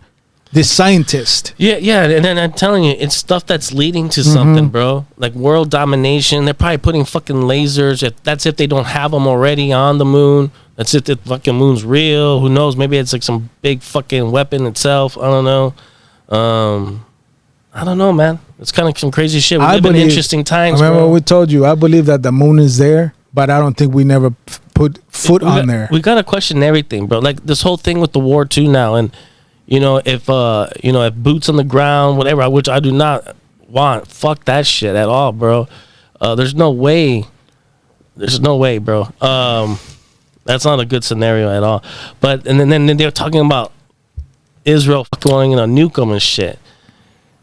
[SPEAKER 3] This scientist.
[SPEAKER 4] Yeah, and then I'm telling you, it's stuff that's leading to something, bro. Like world domination. They're probably putting fucking lasers. That's if they don't have them already on the moon. That's if the fucking moon's real. Who knows? Maybe it's like some big fucking weapon itself. I don't know. I don't know, man. It's kind of some crazy shit. We live in interesting times.
[SPEAKER 3] Remember
[SPEAKER 4] bro.
[SPEAKER 3] what we told you? I believe that the moon is there, but I don't think we never put foot on there.
[SPEAKER 4] We gotta question everything, bro. Like this whole thing with the war too now, and if boots on the ground, whatever, which I do not want. Fuck that shit at all, bro. There's no way. There's no way, bro. That's not a good scenario at all. But and then they're talking about Israel going in a nuke them and shit.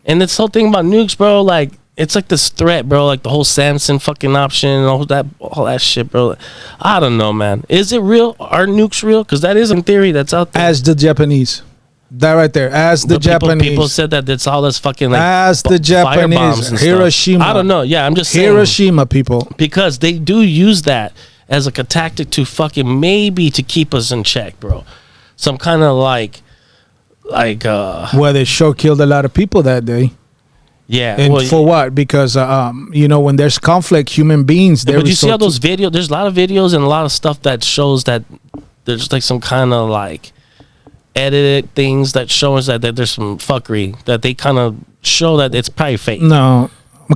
[SPEAKER 4] And this whole thing about nukes, bro, like it's like this threat, bro, like the whole Samson fucking option and all that shit, bro. I don't know, man. Is it real? Are nukes real? Because that is in theory that's out there.
[SPEAKER 3] As the Japanese. That right there. As the Japanese.
[SPEAKER 4] People said that it's all this fucking like
[SPEAKER 3] as the Japanese.
[SPEAKER 4] firebombs and
[SPEAKER 3] Hiroshima.
[SPEAKER 4] stuff. I don't know. Yeah, I'm just saying.
[SPEAKER 3] Hiroshima people.
[SPEAKER 4] Because they do use that as a tactic to fucking maybe to keep us in check, bro. Some kind of like
[SPEAKER 3] Well, they sure killed a lot of people that day.
[SPEAKER 4] yeah.
[SPEAKER 3] And for what? Because when there's conflict, human beings.
[SPEAKER 4] But you see all those videos? There's a lot of videos and a lot of stuff that shows that there's like some kind of like edited things that show us that there's some fuckery that they kind of show that it's probably fake.
[SPEAKER 3] No,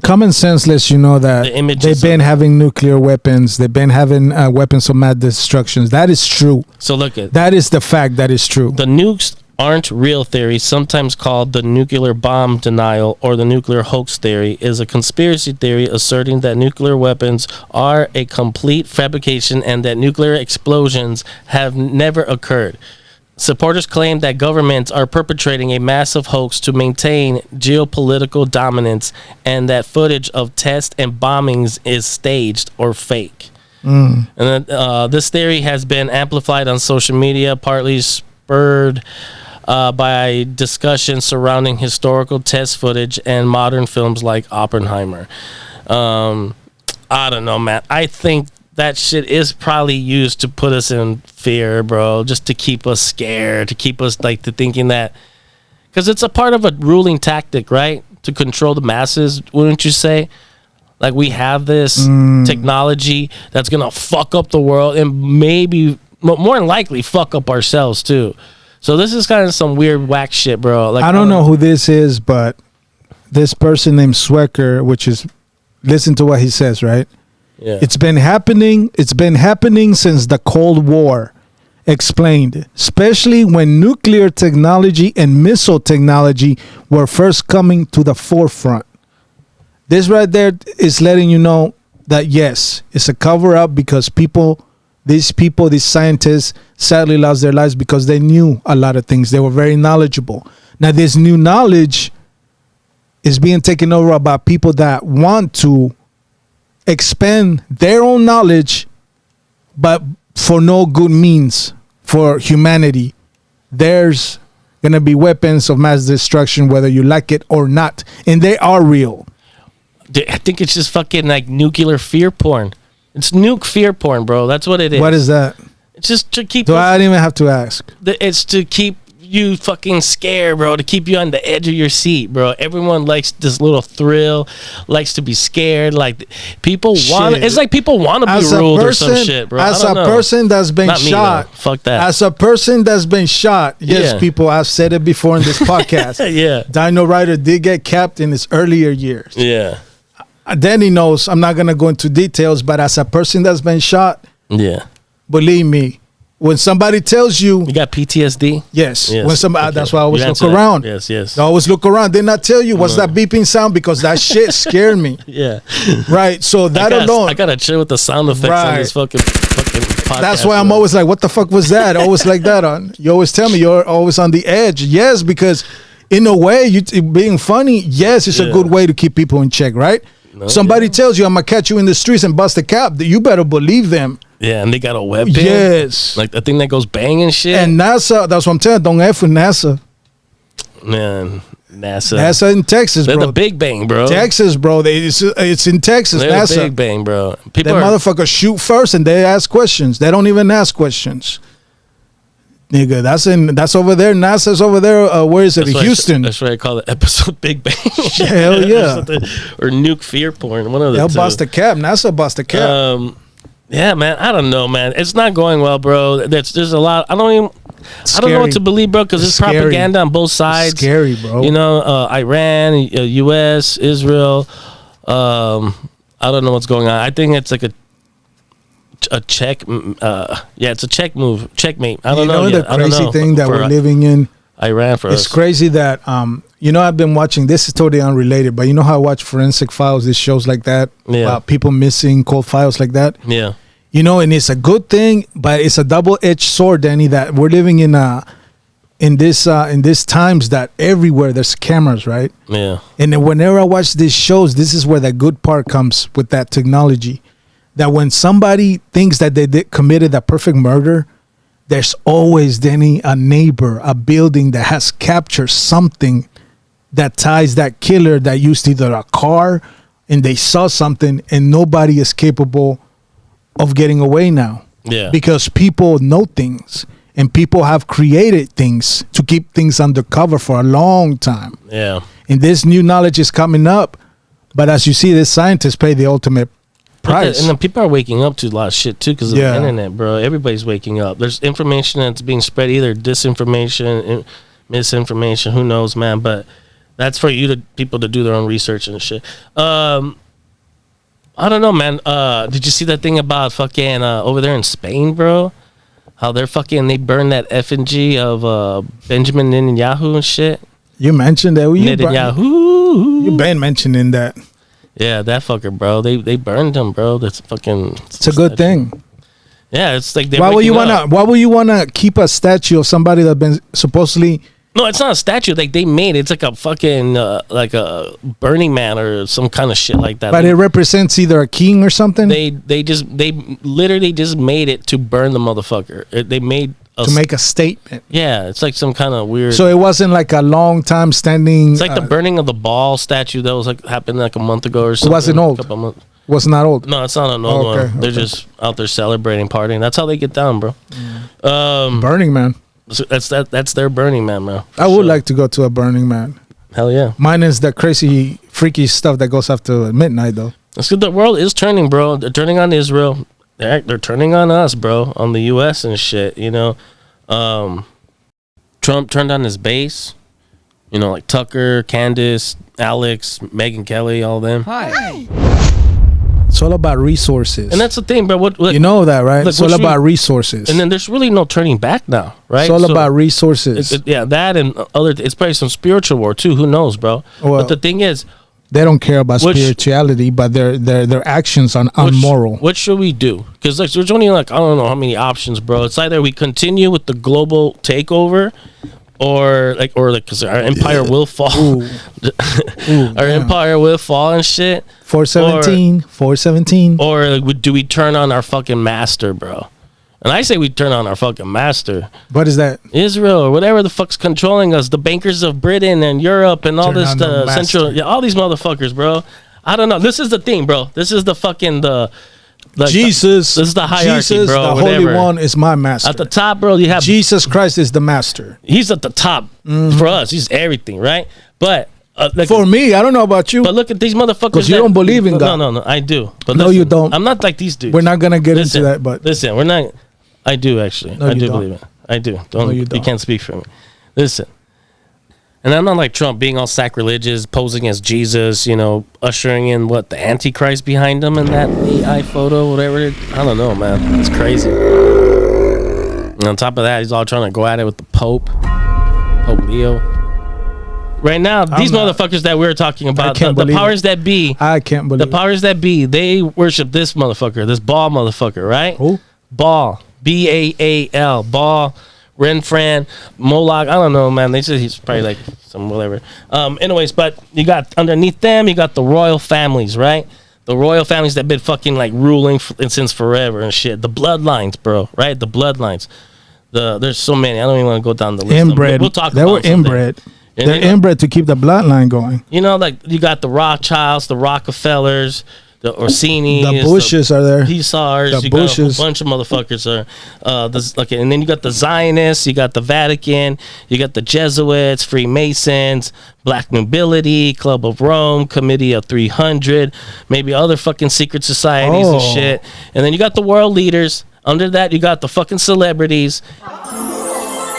[SPEAKER 3] common sense lets you know that
[SPEAKER 4] The images
[SPEAKER 3] they've been having nuclear weapons. They've been having weapons of mass destruction. That is true.
[SPEAKER 4] So look at
[SPEAKER 3] That is the fact. That is true.
[SPEAKER 4] the nukes aren't real theory, sometimes called the nuclear bomb denial or the nuclear hoax theory, is a conspiracy theory asserting that nuclear weapons are a complete fabrication and that nuclear explosions have never occurred. Supporters claim that governments are perpetrating a massive hoax to maintain geopolitical dominance and that footage of tests and bombings is staged or fake. And then, this theory has been amplified on social media, partly spurred by discussion surrounding historical test footage and modern films like Oppenheimer. I don't know, man. I think that shit is probably used to put us in fear, bro, just to keep us scared, to keep us like to thinking that, because it's a part of a ruling tactic, right? To control the masses, wouldn't you say? Like we have this technology that's gonna fuck up the world and maybe more than likely fuck up ourselves too. So this is kind of some weird whack shit, bro. Like
[SPEAKER 3] I don't know who this is, but this person named Swecker, which is, listen to what he says, right?
[SPEAKER 4] Yeah.
[SPEAKER 3] It's been happening since the Cold War, explained, especially when nuclear technology and missile technology were first coming to the forefront. This right there is letting you know that yes, it's a cover up because these scientists sadly lost their lives because they knew a lot of things. They were very knowledgeable. Now this new knowledge is being taken over by people that want to expand their own knowledge, but for no good means for humanity. There's going to be weapons of mass destruction, whether you like it or not. And they are real.
[SPEAKER 4] I think it's just fucking like nuclear fear porn. It's nuke fear porn, bro. That's what it is.
[SPEAKER 3] What is that?
[SPEAKER 4] It's just to keep.
[SPEAKER 3] Do I even have to ask?
[SPEAKER 4] It's to keep you fucking scared, bro, to keep you on the edge of your seat, bro. Everyone likes this little thrill, likes to be scared. Like people want, it's like people want to be ruled or some shit, bro.
[SPEAKER 3] As a person that's been shot,
[SPEAKER 4] fuck that.
[SPEAKER 3] As a person that's been shot, yes, people, I've said it before in this podcast.
[SPEAKER 4] Yeah,
[SPEAKER 3] Dino Rider did get capped in his earlier years.
[SPEAKER 4] Yeah,
[SPEAKER 3] Danny knows. I'm not gonna go into details, but as a person that's been shot,
[SPEAKER 4] yeah,
[SPEAKER 3] believe me. When somebody tells you
[SPEAKER 4] got PTSD,
[SPEAKER 3] yes. When somebody, that's why I always look around.
[SPEAKER 4] Yes.
[SPEAKER 3] I always look around. Did not tell you what's that beeping sound because that shit scared me.
[SPEAKER 4] Yeah,
[SPEAKER 3] right. So that alone,
[SPEAKER 4] I gotta chill with the sound effects on this fucking podcast.
[SPEAKER 3] That's why I'm always like, what the fuck was that? Always like that. On you always tell me you're always on the edge. Yes, because in a way, you being funny. Yes, it's a good way to keep people in check, right? No, somebody tells you I'm gonna catch you in the streets and bust a cap. You better believe them.
[SPEAKER 4] Yeah, and they got a weapon.
[SPEAKER 3] Yes.
[SPEAKER 4] Like the thing that goes bang and shit.
[SPEAKER 3] And NASA, that's what I'm telling you. Don't F with NASA.
[SPEAKER 4] Man, NASA.
[SPEAKER 3] NASA in Texas, bro.
[SPEAKER 4] They're the Big Bang, bro.
[SPEAKER 3] Texas, bro. It's in Texas,
[SPEAKER 4] They're
[SPEAKER 3] NASA.
[SPEAKER 4] The Big Bang, bro.
[SPEAKER 3] People motherfuckers shoot first and they ask questions. They don't even ask questions. Nigga, that's over there. NASA's over there. Where is it? Houston.
[SPEAKER 4] That's why I call it episode Big Bang.
[SPEAKER 3] Hell yeah.
[SPEAKER 4] Or Nuke fear porn. One of the
[SPEAKER 3] They'll
[SPEAKER 4] two.
[SPEAKER 3] Bust a cap. NASA bust a cap.
[SPEAKER 4] Yeah, man. I don't know, man. It's not going well, bro. There's a lot. I don't know what to believe, bro, because there's propaganda on both sides.
[SPEAKER 3] It's scary, bro.
[SPEAKER 4] You know, Iran, U.S., Israel. I don't know what's going on. I think it's like a check. It's a check move. Checkmate. I don't know.
[SPEAKER 3] You know the crazy thing that we're living in?
[SPEAKER 4] Iran for us.
[SPEAKER 3] It's crazy that I've been watching. This is totally unrelated, but you know how I watch Forensic Files, these shows like that, about people missing, cold files like that.
[SPEAKER 4] Yeah.
[SPEAKER 3] You know, and it's a good thing, but it's a double-edged sword, Danny. That we're living in this times that everywhere there's cameras, right?
[SPEAKER 4] Yeah.
[SPEAKER 3] And then whenever I watch these shows, this is where the good part comes with that technology. That when somebody thinks that they committed a perfect murder, there's always, Danny, a neighbor, a building that has captured something that ties that killer that used either a car and they saw something, and nobody is capable of getting away now.
[SPEAKER 4] Yeah.
[SPEAKER 3] Because people know things and people have created things to keep things undercover for a long time.
[SPEAKER 4] Yeah.
[SPEAKER 3] And this new knowledge is coming up. But as you see, the scientists pay the ultimate price.
[SPEAKER 4] And then people are waking up to a lot of shit too because of the internet, bro. Everybody's waking up. There's information that's being spread, either disinformation, misinformation, who knows, man. But that's for people to do their own research and shit. I don't know, man. Did you see that thing about fucking over there in Spain, bro? How they burned that effigy of Benjamin Netanyahu and shit.
[SPEAKER 3] You mentioned that.
[SPEAKER 4] Netanyahu.
[SPEAKER 3] You've been mentioning that.
[SPEAKER 4] Yeah, that fucker, bro. They burned him, bro. That's fucking.
[SPEAKER 3] It's a good thing.
[SPEAKER 4] Yeah, it's like
[SPEAKER 3] why would you wanna keep a statue of somebody that's been suppostly?
[SPEAKER 4] No, it's not a statue. Like they made it. It's like a fucking like a Burning Man or some kind of shit like that.
[SPEAKER 3] But it represents either a king or something.
[SPEAKER 4] They literally just made it to burn the motherfucker. They made
[SPEAKER 3] to make a statement.
[SPEAKER 4] Yeah, it's like some kind of weird.
[SPEAKER 3] So it wasn't like a long time standing.
[SPEAKER 4] It's like the burning of the ball statue that was like happened like a month ago or something.
[SPEAKER 3] It wasn't old. Was not old.
[SPEAKER 4] No, it's not an old one. They're just out there celebrating, partying. That's how they get down, bro.
[SPEAKER 3] Burning Man.
[SPEAKER 4] So that's their Burning Man, bro.
[SPEAKER 3] I would like to go to a Burning Man.
[SPEAKER 4] Hell yeah.
[SPEAKER 3] Mine is the crazy, freaky stuff that goes after midnight, though.
[SPEAKER 4] That's good. The world is turning, bro. They're turning on Israel. They're turning on us, bro. On the U.S. and shit. You know, Trump turned on his base. You know, like Tucker, Candace, Alex, Megyn Kelly, all them.
[SPEAKER 3] Hi. It's all about resources.
[SPEAKER 4] And that's the thing, bro.
[SPEAKER 3] You know that, right? It's all about resources.
[SPEAKER 4] And then there's really no turning back now, right?
[SPEAKER 3] It's all about resources.
[SPEAKER 4] That and other. It's probably some spiritual war too. Who knows, bro? Well, but the thing is,
[SPEAKER 3] they don't care about spirituality, but their actions are unmoral. What should we do?
[SPEAKER 4] Because there's only like I don't know how many options, bro. It's either we continue with the global takeover, or because our empire will fall. Our empire will fall and shit.
[SPEAKER 3] 417.
[SPEAKER 4] Or do we turn on our fucking master, bro? And I say we turn on our fucking master.
[SPEAKER 3] What is that?
[SPEAKER 4] Israel or whatever the fuck's controlling us. The bankers of Britain and Europe and all this central, all these motherfuckers, bro. I don't know. This is the thing, bro. This is the fucking Like
[SPEAKER 3] Jesus,
[SPEAKER 4] this is the hierarchy,
[SPEAKER 3] Jesus,
[SPEAKER 4] bro.
[SPEAKER 3] the
[SPEAKER 4] whatever.
[SPEAKER 3] Holy One is my master.
[SPEAKER 4] At the top, bro, you have
[SPEAKER 3] Jesus Christ is the master.
[SPEAKER 4] He's at the top for us. He's everything, right? But like,
[SPEAKER 3] For me, I don't know about you.
[SPEAKER 4] but look at these motherfuckers.
[SPEAKER 3] Because you don't believe in God.
[SPEAKER 4] No, I do. But
[SPEAKER 3] No,
[SPEAKER 4] listen,
[SPEAKER 3] you don't.
[SPEAKER 4] I'm not like these dudes.
[SPEAKER 3] We're not gonna get
[SPEAKER 4] Listen,
[SPEAKER 3] into that, but
[SPEAKER 4] listen, we're not. I do actually.
[SPEAKER 3] No,
[SPEAKER 4] I
[SPEAKER 3] you
[SPEAKER 4] do
[SPEAKER 3] don't.
[SPEAKER 4] believe it. I do.
[SPEAKER 3] No, you
[SPEAKER 4] You
[SPEAKER 3] don't.
[SPEAKER 4] can't speak for me. Listen. And I'm not like Trump being all sacrilegious, posing as Jesus, ushering in the Antichrist behind him in that AI photo, whatever. I don't know, man. It's crazy. And on top of that, he's all trying to go at it with the Pope Leo. Right now, these motherfuckers that we're talking about, the powers that be,
[SPEAKER 3] I can't believe
[SPEAKER 4] the powers that be, they worship this motherfucker, this Baal motherfucker, right?
[SPEAKER 3] Who?
[SPEAKER 4] Baal, Baal, Baal. Renfran, Moloch, I don't know, man. They said he's probably like some whatever. Anyways, but you got underneath them, you got the royal families, right? The royal families that been fucking like ruling since forever and shit. The bloodlines, bro, right? The bloodlines. There's so many. I don't even want to go down the list.
[SPEAKER 3] Inbred.
[SPEAKER 4] We'll talk
[SPEAKER 3] They
[SPEAKER 4] about
[SPEAKER 3] were
[SPEAKER 4] them someday.
[SPEAKER 3] inbred.
[SPEAKER 4] And
[SPEAKER 3] They're inbred to keep the bloodline going.
[SPEAKER 4] like you got the Rothschilds, the Rockefellers, the Orsini,
[SPEAKER 3] The Bushes are there.
[SPEAKER 4] Hussars,
[SPEAKER 3] The
[SPEAKER 4] you got a
[SPEAKER 3] Bushes.
[SPEAKER 4] whole bunch of motherfuckers are. And then you got the Zionists, you got the Vatican, you got the Jesuits, Freemasons, Black Nobility, Club of Rome, Committee of 300, maybe other fucking secret societies and shit. And then you got the world leaders. Under that, you got the fucking celebrities,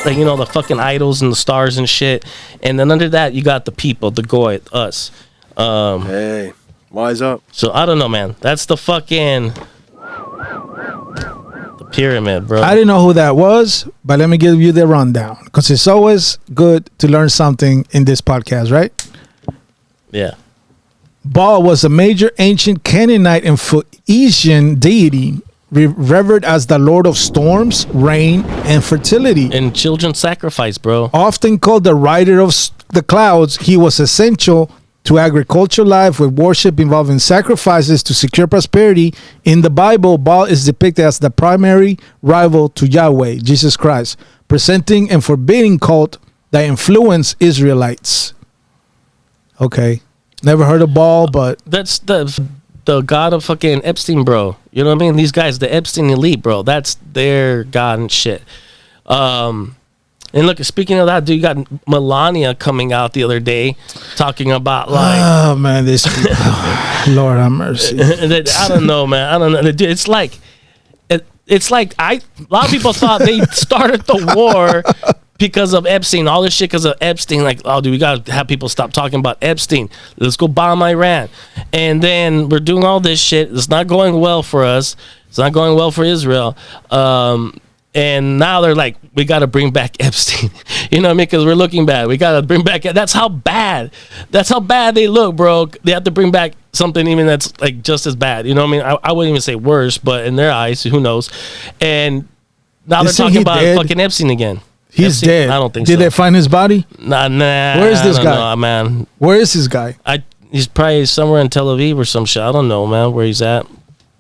[SPEAKER 4] like the fucking idols and the stars and shit. And then under that, you got the people, the goy, us.
[SPEAKER 5] Hey. Wise up.
[SPEAKER 4] So I don't know, man. That's the fucking the pyramid, bro.
[SPEAKER 3] I didn't know who that was, but let me give you the rundown because it's always good to learn something in this podcast, right?
[SPEAKER 4] Yeah.
[SPEAKER 3] Baal was a major ancient Canaanite and Phoenician deity revered as the lord of storms, rain, and fertility.
[SPEAKER 4] And children sacrifice, bro.
[SPEAKER 3] Often called the rider of the clouds, he was essential to agricultural life with worship involving sacrifices to secure prosperity. In the Bible, Baal is depicted as the primary rival to Yahweh, Jesus Christ, presenting and forbidding cult that influenced Israelites. Okay. Never heard of Baal, but
[SPEAKER 4] That's the god of fucking Epstein, bro. You know what I mean? These guys, the Epstein elite, bro. That's their god and shit. And look, speaking of that, dude, you got Melania coming out the other day talking about like,
[SPEAKER 3] oh man, this Lord have mercy.
[SPEAKER 4] I don't know, man. I don't know. Dude, it's like a lot of people thought they started the war because of Epstein. All this shit because of Epstein. Like, oh, dude, we gotta have people stop talking about Epstein. Let's go bomb Iran. And then we're doing all this shit. It's not going well for us. It's not going well for Israel. And now they're like, we got to bring back Epstein. You know what I mean? Because we're looking bad. We got to bring back. That's how bad they look, bro. They have to bring back something even that's like just as bad. You know what I mean? I wouldn't even say worse, but in their eyes, who knows? And now they're talking about fucking Epstein again.
[SPEAKER 3] He's
[SPEAKER 4] Epstein?
[SPEAKER 3] dead.
[SPEAKER 4] I don't think so.
[SPEAKER 3] Did they find his body?
[SPEAKER 4] Nah.
[SPEAKER 3] Where is this
[SPEAKER 4] I don't
[SPEAKER 3] guy?
[SPEAKER 4] know, man.
[SPEAKER 3] Where is this guy?
[SPEAKER 4] He's probably somewhere in Tel Aviv or some shit. I don't know, man, where he's at.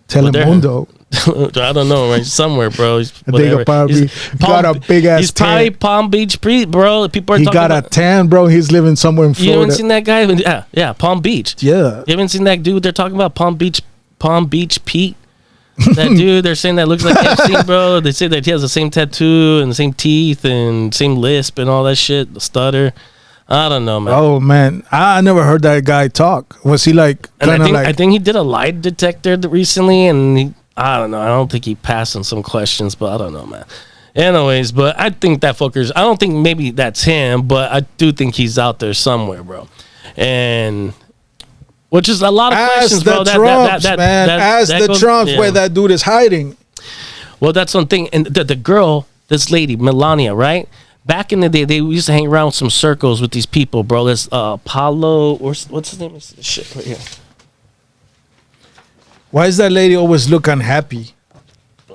[SPEAKER 3] Telemundo.
[SPEAKER 4] I don't know, right? Somewhere, bro. He's
[SPEAKER 3] I think probably got a big ass.
[SPEAKER 4] He's probably Palm Beach, bro. People are
[SPEAKER 3] he
[SPEAKER 4] talking
[SPEAKER 3] got
[SPEAKER 4] about,
[SPEAKER 3] a tan, bro. He's living somewhere in Florida.
[SPEAKER 4] You haven't seen that guy? Yeah, Palm Beach.
[SPEAKER 3] Yeah.
[SPEAKER 4] You haven't seen that dude? They're talking about Palm Beach Pete. That dude, they're saying that looks like Epstein, bro. They say that he has the same tattoo and the same teeth and same lisp and all that shit, the stutter. I don't know, man.
[SPEAKER 3] Oh man, I never heard that guy talk. Was he like kind of like?
[SPEAKER 4] I think he did a lie detector recently, and I don't know. I don't think he passed on some questions, but I don't know, man. Anyways, but I think that fucker's. I don't think maybe that's him, but I do think he's out there somewhere, bro. And which is a lot of questions, bro.
[SPEAKER 3] Trumps, man. Ask the Trumps where that dude is hiding.
[SPEAKER 4] Well, that's one thing. And the girl, this lady, Melania, right? Back in the day, they used to hang around with some circles with these people, bro. There's Paulo, or what's his name? Is this shit right here?
[SPEAKER 3] Why does that lady always look unhappy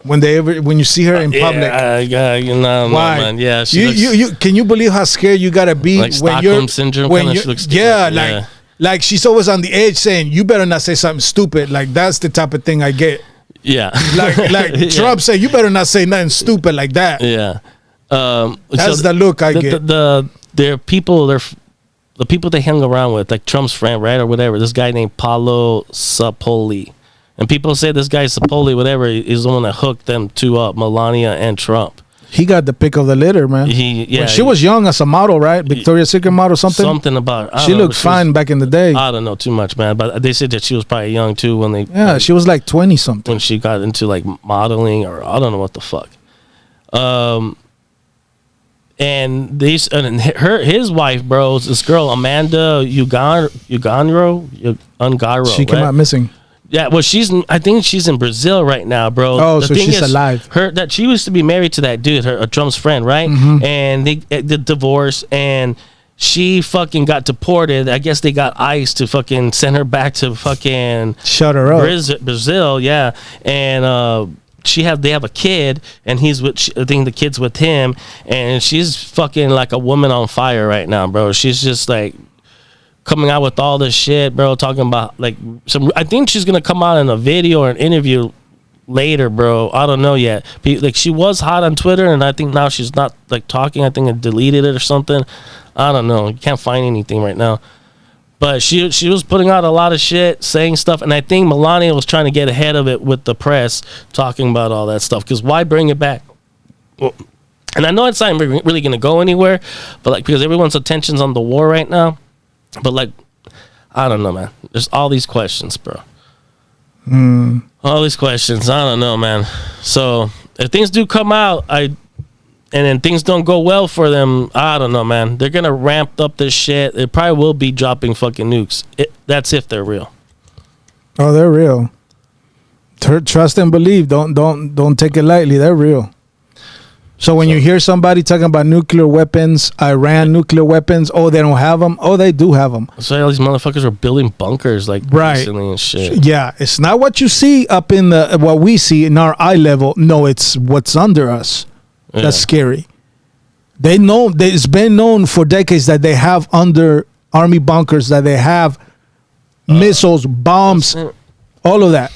[SPEAKER 3] when you see her in public?
[SPEAKER 4] You know,
[SPEAKER 3] why?
[SPEAKER 4] Man. Yeah,
[SPEAKER 3] you can you believe how scared you gotta be
[SPEAKER 4] like
[SPEAKER 3] when
[SPEAKER 4] Stockholm syndrome?
[SPEAKER 3] When
[SPEAKER 4] kinda
[SPEAKER 3] you
[SPEAKER 4] looks
[SPEAKER 3] like she's always on the edge saying you better not say something stupid. Like that's the type of thing I get.
[SPEAKER 4] Yeah,
[SPEAKER 3] like
[SPEAKER 4] yeah.
[SPEAKER 3] Trump said, you better not say nothing stupid like that.
[SPEAKER 4] Yeah,
[SPEAKER 3] that's the look I get.
[SPEAKER 4] The people they hung around with, like Trump's friend, right, or whatever. This guy named Paulo Sapoli, And people say this guy supposedly whatever is the one that hooked them two up, Melania and Trump.
[SPEAKER 3] He got the pick of the litter, man. When she was young as a model, right? Victoria's Secret model, something.
[SPEAKER 4] Something about.
[SPEAKER 3] She looked fine back in the day.
[SPEAKER 4] I don't know too much, man. But they said that she was probably young too when they.
[SPEAKER 3] Yeah, she was like 20 something
[SPEAKER 4] when she got into like modeling or I don't know what the fuck. And his wife, bro, is this girl Amanda Ungaro.
[SPEAKER 3] She came out missing.
[SPEAKER 4] Yeah, well, I think she's in Brazil right now, bro.
[SPEAKER 3] Oh, so she's alive.
[SPEAKER 4] She used to be married to that dude, Trump's friend, right?
[SPEAKER 3] Mm-hmm.
[SPEAKER 4] And they did divorce, and she fucking got deported. I guess they got ICE to fucking send her back to fucking
[SPEAKER 3] shut her up.
[SPEAKER 4] Brazil, yeah. And they have a kid, and I think the kid's with him, and she's fucking like a woman on fire right now, bro. She's just like coming out with all this shit, bro, talking about like I think she's gonna come out in a video or an interview later, bro. I don't know yet. Like she was hot on Twitter, and I think now she's not like talking. I think I deleted it or something. I don't know. You can't find anything right now. But she was putting out a lot of shit, saying stuff, and I think Melania was trying to get ahead of it with the press, talking about all that stuff. Because why bring it back? Well, and I know it's not really gonna go anywhere, but like because everyone's attention's on the war right now. But like, I don't know, man. There's all these questions, bro. All these questions. I don't know, man. So if things do come out, and then things don't go well for them, I don't know, man. They're gonna ramp up this shit. They probably will be dropping fucking nukes. That's if they're real.
[SPEAKER 3] Oh, they're real. Trust and believe. Don't take it lightly. They're real. So when you hear somebody talking about nuclear weapons, Iran nuclear weapons, oh, they don't have them. Oh, they do have them.
[SPEAKER 4] So all these motherfuckers are building bunkers like recently and shit.
[SPEAKER 3] Yeah, it's not what you see up in what we see in our eye level. No, it's what's under us. Yeah. That's scary. They know it's been known for decades that they have under army bunkers, that they have missiles, bombs, all of that.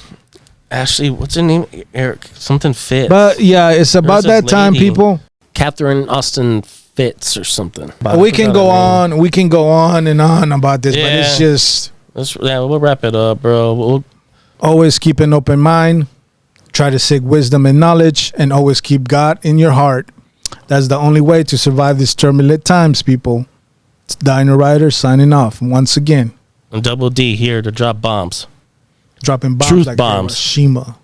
[SPEAKER 4] Ashley, what's her name? Eric, something Fitz.
[SPEAKER 3] But yeah, it's about that time, people.
[SPEAKER 4] Catherine Austin Fitz or something.
[SPEAKER 3] We can go on. We can go on and on about this, but it's just.
[SPEAKER 4] We'll wrap it up, bro. We'll
[SPEAKER 3] always keep an open mind. Try to seek wisdom and knowledge, and always keep God in your heart. That's the only way to survive these turbulent times, people. It's Dino Rider signing off once again.
[SPEAKER 4] And Double D here to drop bombs.
[SPEAKER 3] Dropping bombs
[SPEAKER 4] Truth
[SPEAKER 3] like
[SPEAKER 4] bombs.
[SPEAKER 3] Hiroshima.